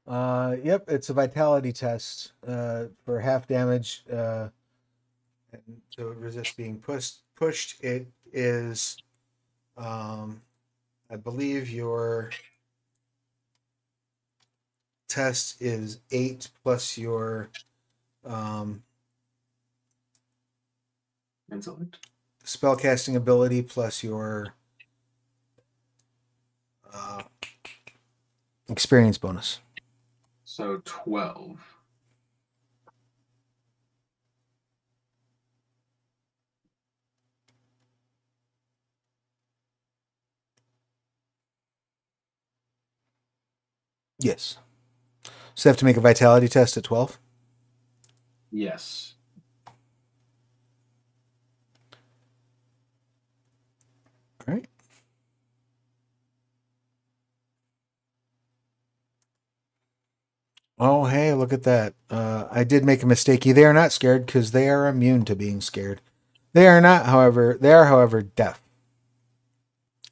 Yep, it's a vitality test for half damage and to resist being pushed. It is, I believe your test is 8 plus your Intellect. spellcasting ability plus your experience bonus. So 12. Yes. So they have to make a vitality test at 12? Yes. All right. Oh, hey, look at that. I did make a mistake. They are not scared because they are immune to being scared. They are, however, deaf.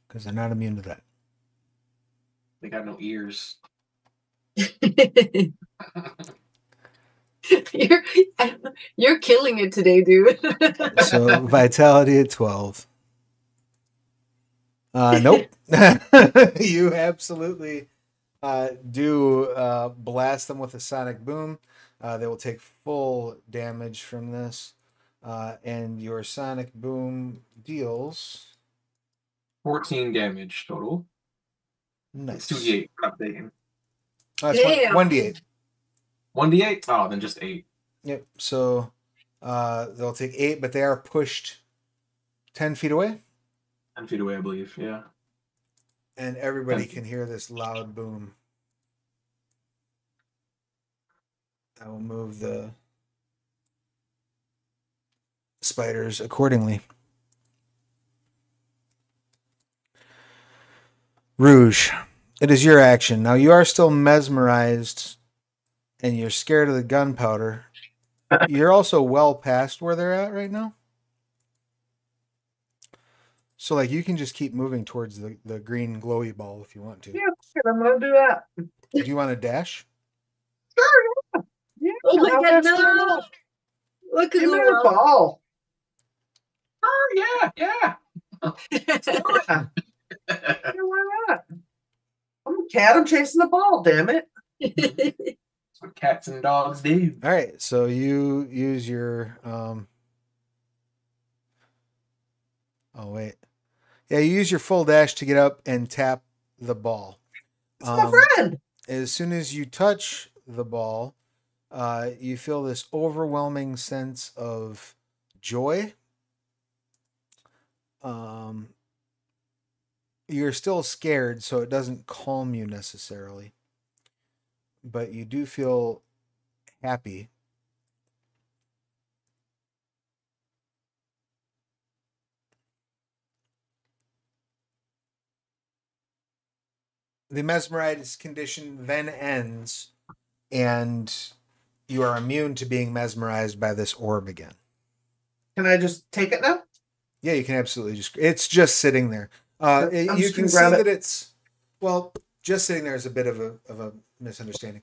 Because they're not immune to that. They got no ears. You're killing it today, dude. So vitality at 12. Nope. You absolutely do blast them with a sonic boom. They will take full damage from this. And your sonic boom deals 14 damage total. nice. It's 2d8. I'm not mistaken. It's 1d8. 1d8? Oh, then just 8. Yep. So they'll take 8, but they are pushed 10 feet away. 10 feet away, I believe. Yeah. And everybody can hear this loud boom. I will move the spiders accordingly. Rouge, it is your action. Now you are still mesmerized and you're scared of the gunpowder. You're also well past where they're at right now. So like you can just keep moving towards the green glowy ball if you want to. Yeah, I'm gonna do that. Do you want to dash? Sure, yeah. Oh my How god, fast can I no! go? Look at Give me the the ball. Oh, yeah. Yeah, why not? I'm a cat. I'm chasing the ball. Damn it! That's what cats and dogs do. All right, so you use your oh wait. Yeah, you use your full dash to get up and tap the ball. It's my friend. As soon as you touch the ball, you feel this overwhelming sense of joy. You're still scared, so it doesn't calm you necessarily. But you do feel happy. The mesmerized condition then ends, and you are immune to being mesmerized by this orb again. Can I just take it now? Yeah, you can absolutely it's just sitting there. You can see that it's, well, just sitting there is a bit of a misunderstanding.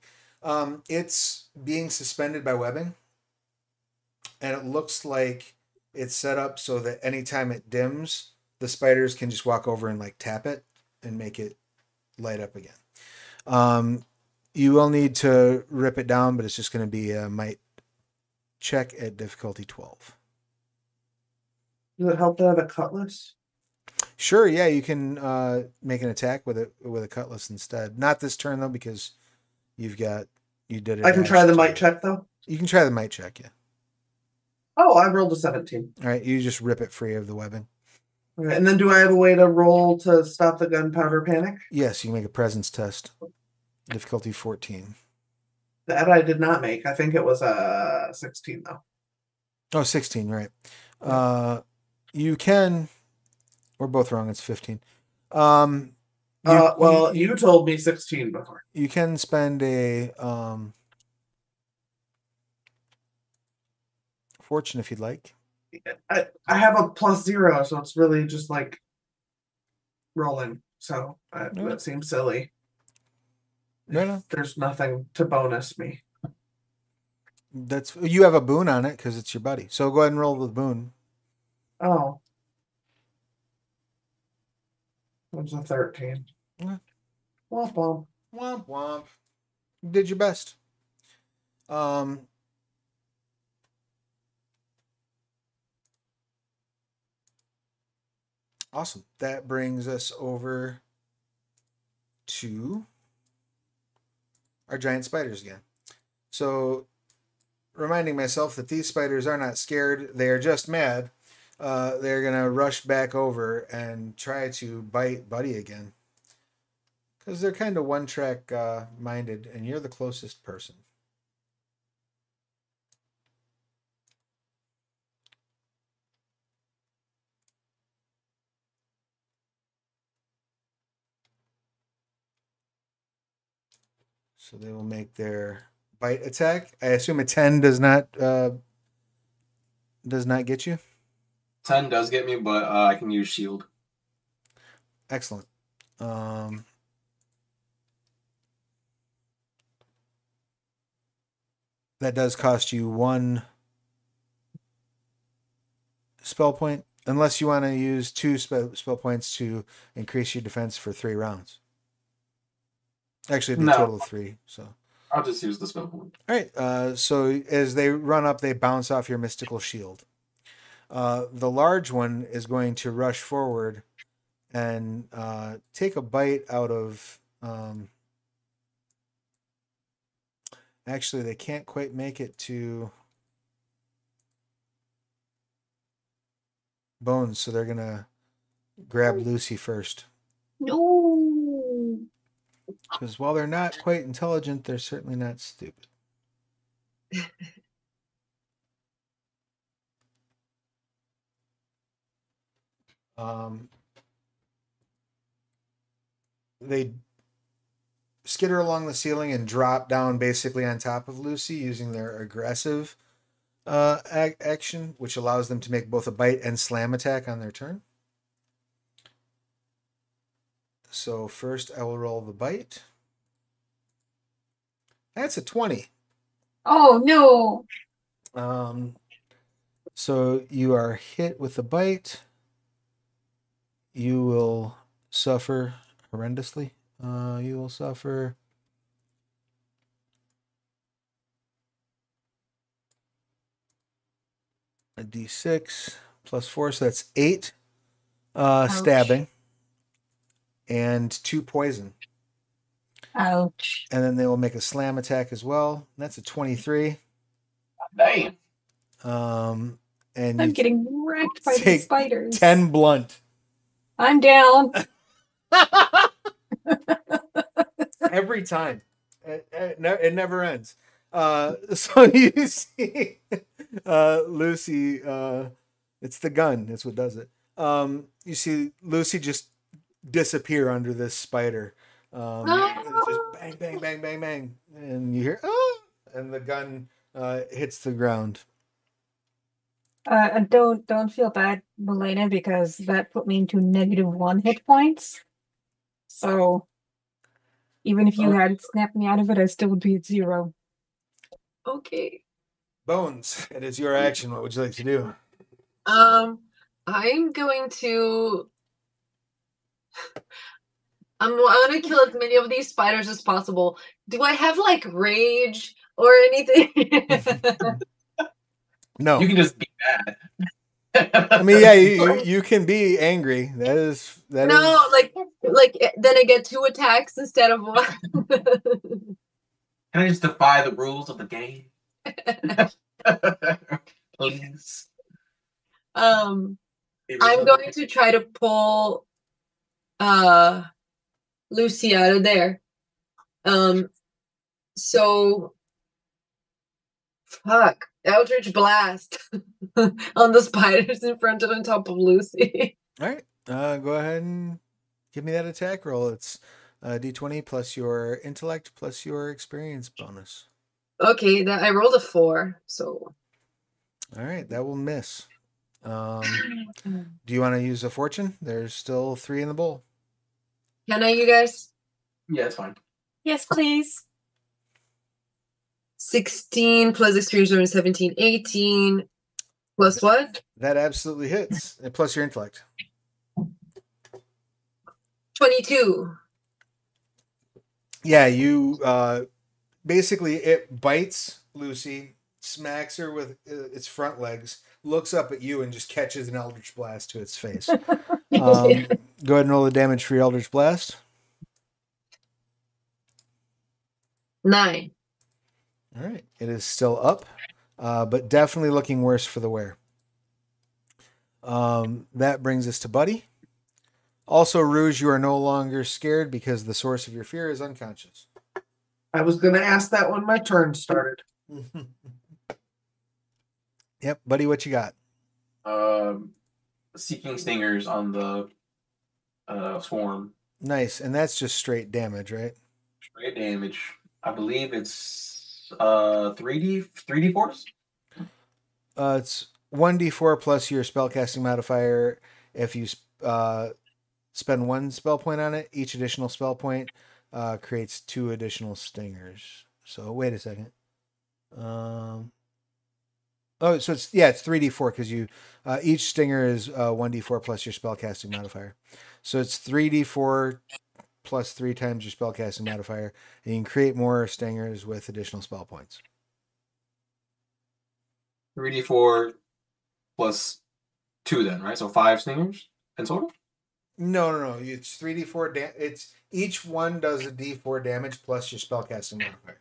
It's being suspended by webbing, and it looks like it's set up so that anytime it dims, the spiders can just walk over and like tap it and make it light up again. You will need to rip it down, but it's just going to be a might check at difficulty 12. Does it help to have a cutlass? Sure, yeah, you can make an attack with a cutlass instead. Not this turn though, because you did it. I can try the might check though. You can try the might check, yeah. Oh, I rolled a 17. All right, you just rip it free of the webbing. All right, and then do I have a way to roll to stop the gunpowder panic? Yes, you can make a presence test. Difficulty 14. That I did not make. I think it was a 16 though. Oh, 16, right. You can, we're both wrong, it's 15. You told me 16 before. You can spend a fortune if you'd like. I have a +0, so it's really just like rolling. So that seems silly. No. There's nothing to bonus me. You have a boon on it because it's your buddy. So go ahead and roll the boon. Oh. It was a 13. Okay. Womp womp. Womp womp. You did your best. Awesome. That brings us over to our giant spiders again. So, reminding myself that these spiders are not scared. They are just mad. They're going to rush back over and try to bite Buddy again. Because they're kind of one-track minded, and you're the closest person. So they will make their bite attack. I assume a 10 does not get you? 10 does get me, but I can use shield. Excellent. That does cost you 1 spell point, unless you want to use 2 spell points to increase your defense for 3 rounds. Actually, it'd be a total of 3. So I'll just use the spell point. All right. So as they run up, they bounce off your mystical shield. The large one is going to rush forward and take a bite out of. Actually, they can't quite make it to Bones, so they're gonna grab Lucy first. No. Because while they're not quite intelligent, they're certainly not stupid. They skitter along the ceiling and drop down basically on top of Lucy using their aggressive action, which allows them to make both a bite and slam attack on their turn. So first I will roll the bite. That's a 20. Oh, no. So you are hit with the bite. You will suffer horrendously. You will suffer a d6 plus 4, so that's 8 stabbing and 2 poison. Ouch. And then they will make a slam attack as well. That's a 23. Damn. And I'm getting wrecked by the spiders. 10 blunt. I'm down. Every time. It never ends. So you see Lucy, it's the gun. That's what does it. You see Lucy just disappear under this spider. It's just bang, bang, bang, bang, bang. And you hear, oh! And the gun hits the ground. And don't feel bad, Milena, because that put me into -1 hit points. So even if you had snapped me out of it, I still would be at 0. Okay. Bones, it is your action. What would you like to do? I'm going to. I want to kill as many of these spiders as possible. Do I have like rage or anything? No. You can just be mad. I mean, yeah, you can be angry. That is No, like then I get 2 attacks instead of 1. Can I just defy the rules of the game? Please. I'm going to try to pull Lucy out of there. So fuck. Eldritch Blast on the spiders in front of on top of Lucy. all right. Go ahead and give me that attack roll. It's D20 plus your intellect plus your experience bonus. Okay, that I rolled a 4, so All right, that will miss. Do you want to use a fortune? There's still 3 in the bowl. can I, you guys? Yeah, it's fine. Yes, please. 16 plus experience bonus 17, 18 plus what? That absolutely hits. And plus your intellect. 22. Yeah, you basically it bites Lucy, smacks her with its front legs, looks up at you, and just catches an Eldritch Blast to its face. Go ahead and roll the damage for your Eldritch Blast. 9. All right, it is still up, but definitely looking worse for the wear. That brings us to Buddy. Also, Rouge, you are no longer scared because the source of your fear is unconscious. I was going to ask that when my turn started. Yep, Buddy, what you got? Seeking stingers on the swarm. Nice, and that's just straight damage, right? Straight damage. I believe it's 3d4s. It's 1d4 plus your spellcasting modifier. If you spend 1 spell point on it, each additional spell point creates 2 additional stingers. So wait a second. So it's 3d4 because you each stinger is 1d4 plus your spellcasting modifier. So it's 3d4 plus 3 times your spellcasting modifier, and you can create more stingers with additional spell points. 3d4 plus 2 then, right? So 5 stingers in total? No. It's 3d4. It's each one does a d4 damage plus your spellcasting modifier.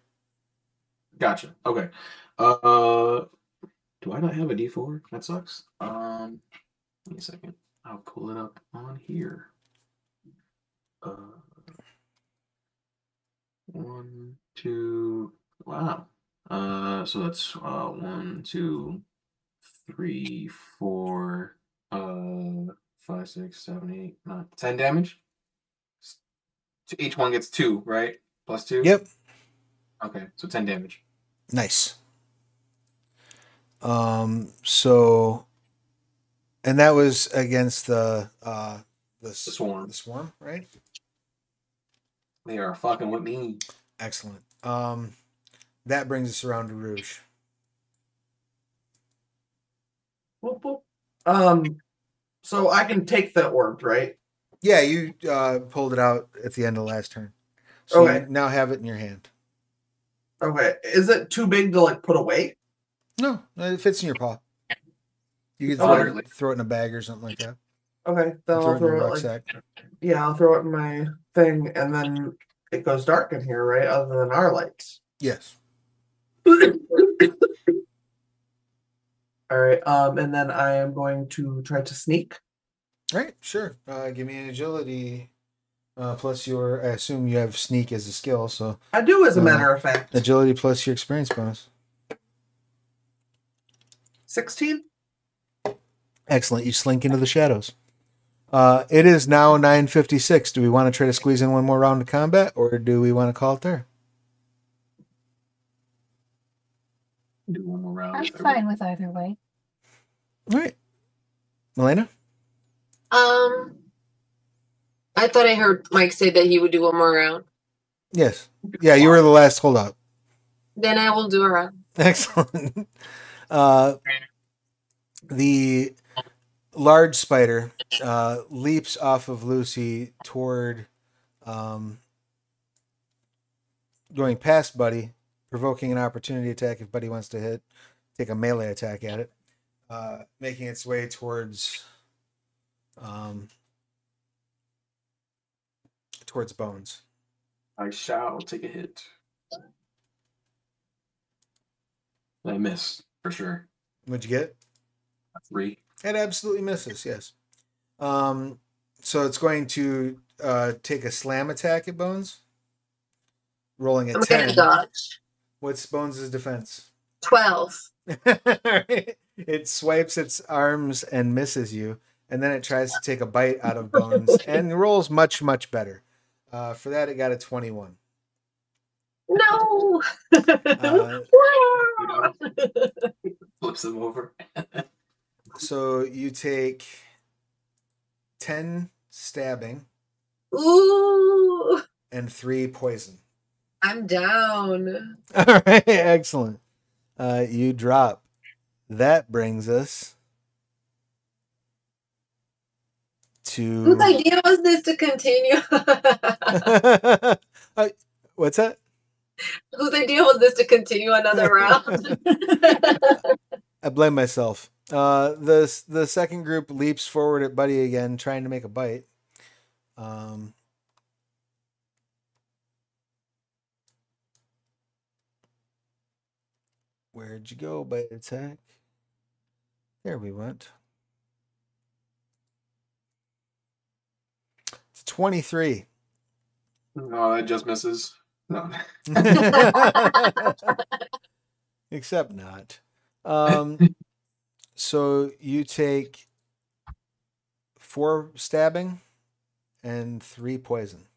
Gotcha. Okay. Do I not have a d4? That sucks. Give me a second. I'll pull it up on here. 1, 2. Wow. So that's 1, 2, 3, 4, 5, 6, 7, 8, 9, 10 damage. Each one gets 2, right? Plus 2. Yep. Okay, so 10 damage. Nice. So, and that was against the swarm. The swarm, right? They are fucking with me. Excellent. That brings us around to Rouge. Boop, boop. So I can take the orb, right? Yeah, you pulled it out at the end of the last turn. So Okay. you now have it in your hand. Okay. Is it too big to like put away? No, it fits in your paw. You can throw it in a bag or something like that. Okay, then I'll in your throw it rucksack. I'll throw it in my thing, and then it goes dark in here, right? Other than our lights. Yes. All right. And then I am going to try to sneak. All right, sure. Give me an agility. Plus your, I assume you have sneak as a skill, so. I do, as a matter of fact. Agility plus your experience bonus. 16. Excellent. You slink into the shadows. It is now 9:56. Do we want to try to squeeze in one more round of combat, or do we want to call it there? Do one more round. I'm fine with either way. All right. Milena? I thought I heard Mike say that he would do one more round. Yes. Yeah, you were the last holdout. Then I will do a round. Excellent. The large spider leaps off of Lucy toward going past Buddy, provoking an opportunity attack if Buddy wants to take a melee attack at it. making its way towards Bones. I shall take a hit. I miss for sure. What'd you get? A 3. It absolutely misses. Yes. So it's going to take a slam attack at Bones. Rolling a I'm gonna 10. dodge. What's Bones' defense? 12. It swipes its arms and misses you, and then it tries to take a bite out of Bones and rolls much, much better. For that, it got a 21. No. Flips them over. So you take 10 stabbing Ooh. and 3 poison. I'm down. All right, excellent. You drop. That brings us to. Whose idea was this to continue? What's that? Whose idea was this to continue another round? I blame myself. The second group leaps forward at Buddy again, trying to make a bite. Where'd you go, bite attack? There we went. It's 23. No, that just misses. No. Except not. So you take 4 stabbing and 3 poison.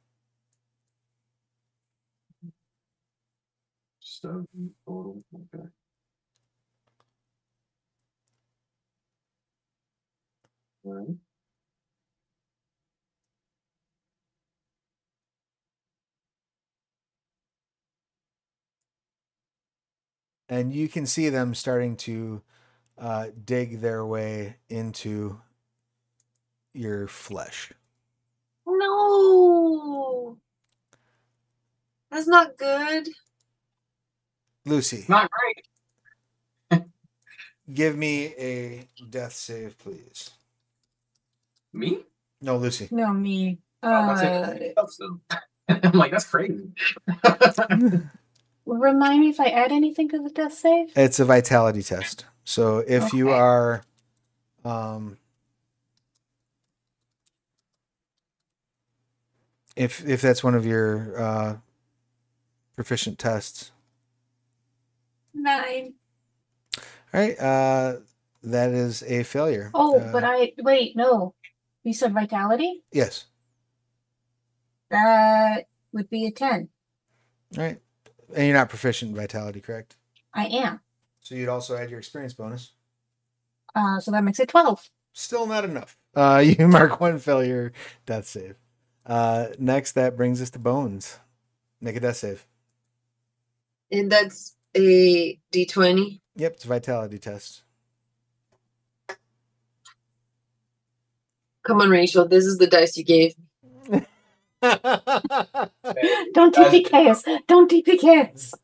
7 total. Okay. All right. And you can see them starting to dig their way into your flesh. No. That's not good. Lucy, Not great. give me a death save, please. Me? No, Lucy. No, me. I'm like, that's crazy. Remind me if I add anything to the death save? It's a vitality test. So if you Okay. are if that's one of your proficient tests. 9. All right, that is a failure. Oh, but wait, no. You said vitality? Yes. That would be a 10. All right. And you're not proficient in vitality, correct? I am. So you'd also add your experience bonus. So that makes it 12. Still not enough. You mark 1 failure death save. Next, that brings us to Bones. Make a death save. And that's a D20. Yep, it's a vitality test. Come on, Rachel. This is the dice you gave me. Don't TPK us. Don't TPK us.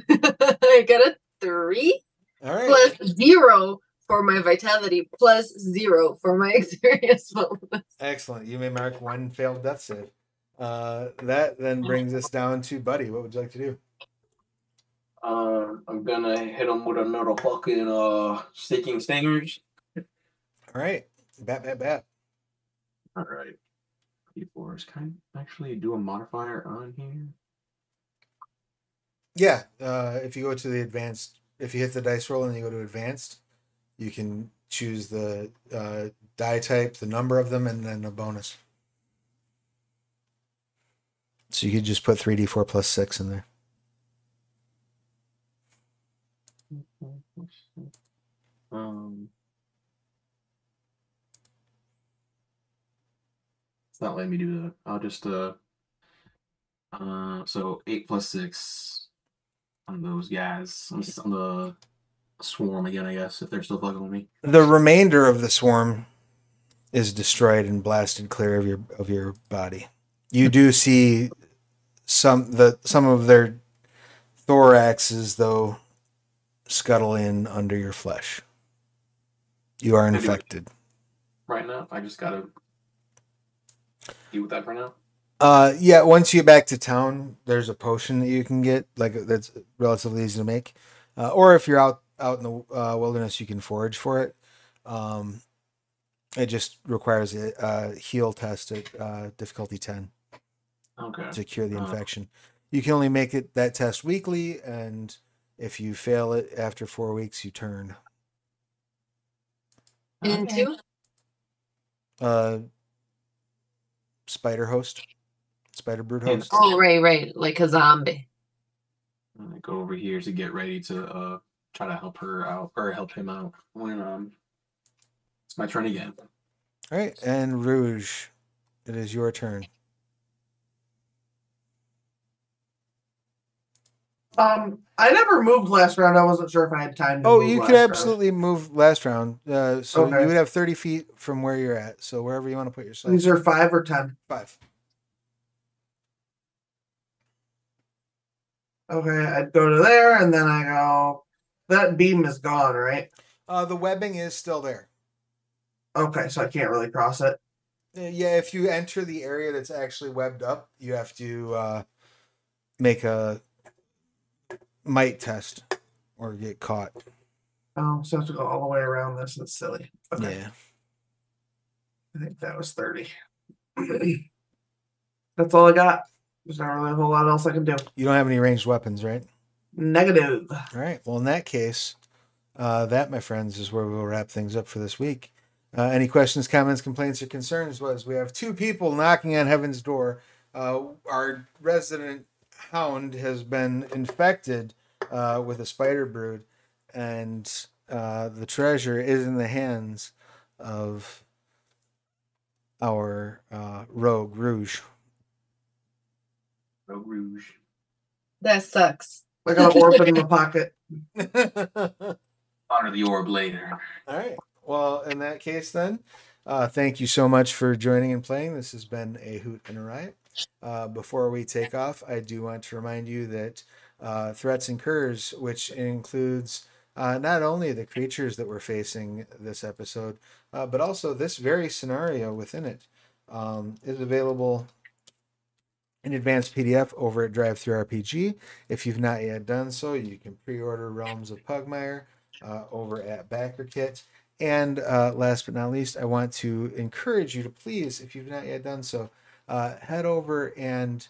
I got a 3 All right. plus 0 for my vitality plus 0 for my experience bonus. Excellent. You may mark 1 failed death save. That then brings us down to Buddy. What would you like to do? I'm gonna hit him with another fucking sticking stingers. All right. Bat. All right. D4s. Can I actually do a modifier on here? Yeah. If you go to the advanced, if you hit the dice roll and you go to advanced, you can choose the die type, the number of them, and then a bonus. So you could just put 3d4 plus 6 in there. It's not letting me do that. I'll just so 8 plus 6 on those guys. I'm just on the swarm again, I guess, if they're still fucking with me. The remainder of the swarm is destroyed and blasted clear of your body. You do see some of their thoraxes though scuttle in under your flesh. You are Can I do it infected. right now? I just gotta deal with that for now. Yeah, once you get back to town, there's a potion that you can get, like that's relatively easy to make. Or if you're out in the wilderness, you can forage for it. Um, it just requires a heal test at difficulty 10 Okay. to cure the infection. You can only make that test weekly, and if you fail it after 4 weeks, you turn. Into? Spider host, spider brood And host. Oh, right. Like a zombie. I go over here to get ready to try to help her out or help him out when it's my turn again. All right, and Rouge, it is your turn. I never moved last round. I wasn't sure if I had time to Oh, move you last could round. absolutely move last round. So Okay. you would have 30 feet from where you're at. So wherever you want to put yourself. These are 5 or 10. 5. Okay, I'd go to there, and then I go. That beam is gone, right? The webbing is still there. Okay, so I can't really cross it. Yeah, if you enter the area that's actually webbed up, you have to make a might test or get caught. Oh, so I have to go all the way around this. That's silly. Okay. Yeah. I think that was 30. That's all I got. There's not really a whole lot else I can do. You don't have any ranged weapons, right? Negative. All right. Well, in that case, that, my friends, is where we'll wrap things up for this week. Any questions, comments, complaints, or concerns? We have 2 people knocking on heaven's door. Our resident hound has been infected with a spider brood, and the treasure is in the hands of our rogue Rouge. Rogue Rouge. That sucks. I got an orb in my pocket. Honor the orb later. All right. Well, in that case, then, thank you so much for joining and playing. This has been a hoot and a riot. Before we take off, I do want to remind you that Threats and Curs, which includes not only the creatures that we're facing this episode, but also this very scenario within it, is available in advanced PDF over at DriveThruRPG. If you've not yet done so, you can pre-order Realms of Pugmire over at BackerKit. And last but not least, I want to encourage you to please, if you've not yet done so, head over and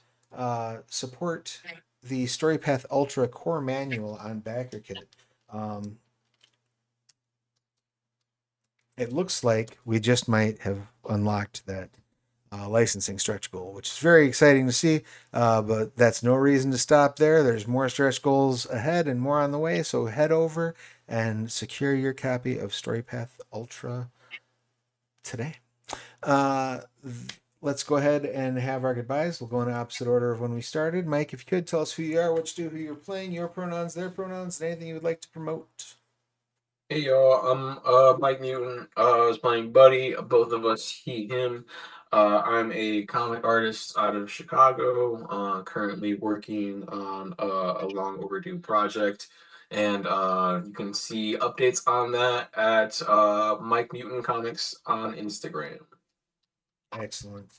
support the StoryPath Ultra Core Manual on BackerKit. It looks like we just might have unlocked that licensing stretch goal, which is very exciting to see, but that's no reason to stop there. There's more stretch goals ahead and more on the way, so head over and secure your copy of StoryPath Ultra today. Let's go ahead and have our goodbyes. We'll go in opposite order of when we started. Mike, if you could, tell us who you are, what you do, who you're playing, your pronouns, their pronouns, and anything you would like to promote. Hey y'all, I'm Mike Newton. I was playing Buddy, both of us, he, him. I'm a comic artist out of Chicago, currently working on a long overdue project. And you can see updates on that at Mike Newton Comics on Instagram. Excellent.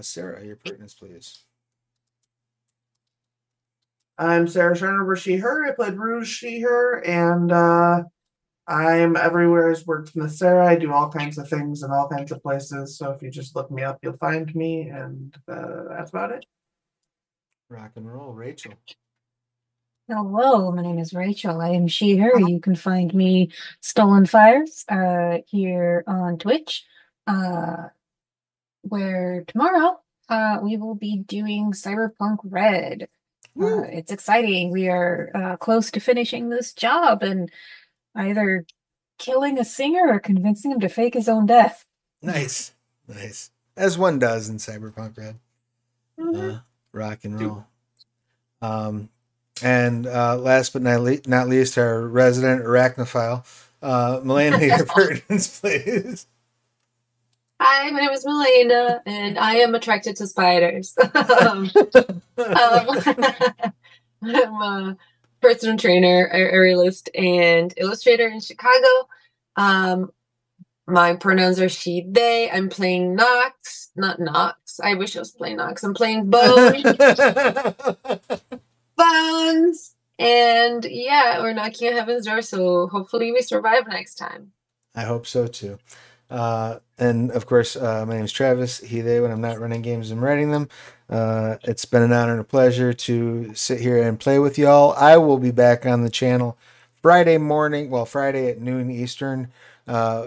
Sarah, your pertinence, please. I'm Sarah Sharnover, she, her. I played Rouge, she, her, and I'm everywhere as Wordsmith Sarah. I do all kinds of things in all kinds of places. So if you just look me up, you'll find me, and that's about it. Rock and roll, Rachel. Hello, my name is Rachel. I am she, her. You can find me Stolen Fires here on Twitch, where tomorrow we will be doing Cyberpunk Red. It's exciting. We are close to finishing this job and either killing a singer or convincing him to fake his own death. Nice. As one does in Cyberpunk Red. Rock and roll. And last but not least, our resident arachnophile, Milena, your pertinence, please. Hi, my name is Milena, and I am attracted to spiders. I'm a personal trainer, aerialist, and illustrator in Chicago. My pronouns are she, they. I'm playing Nox, not Nox. I wish I was playing Nox. I'm playing Bones. Bones. And yeah, we're knocking on heaven's door, so hopefully we survive next time. I hope so too. And of course, my name is Travis, he, they, when I'm not running games, I'm writing them. It's been an honor and a pleasure to sit here and play with y'all. I will be back on the channel Friday morning, well, Friday at noon Eastern,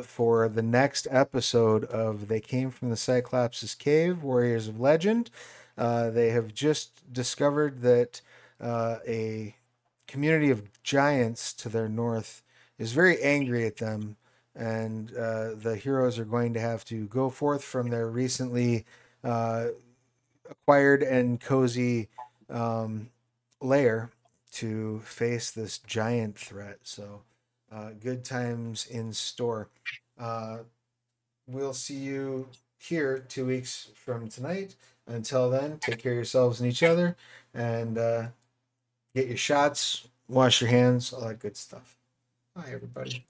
for the next episode of They Came from the Cyclops' Cave, Warriors of Legend. They have just discovered that a community of giants to their north is very angry at them, and the heroes are going to have to go forth from their recently acquired and cozy lair to face this giant threat. So, good times in store. We'll see you here 2 weeks from tonight. Until then, take care of yourselves and each other, and get your shots, wash your hands, all that good stuff. Bye, everybody.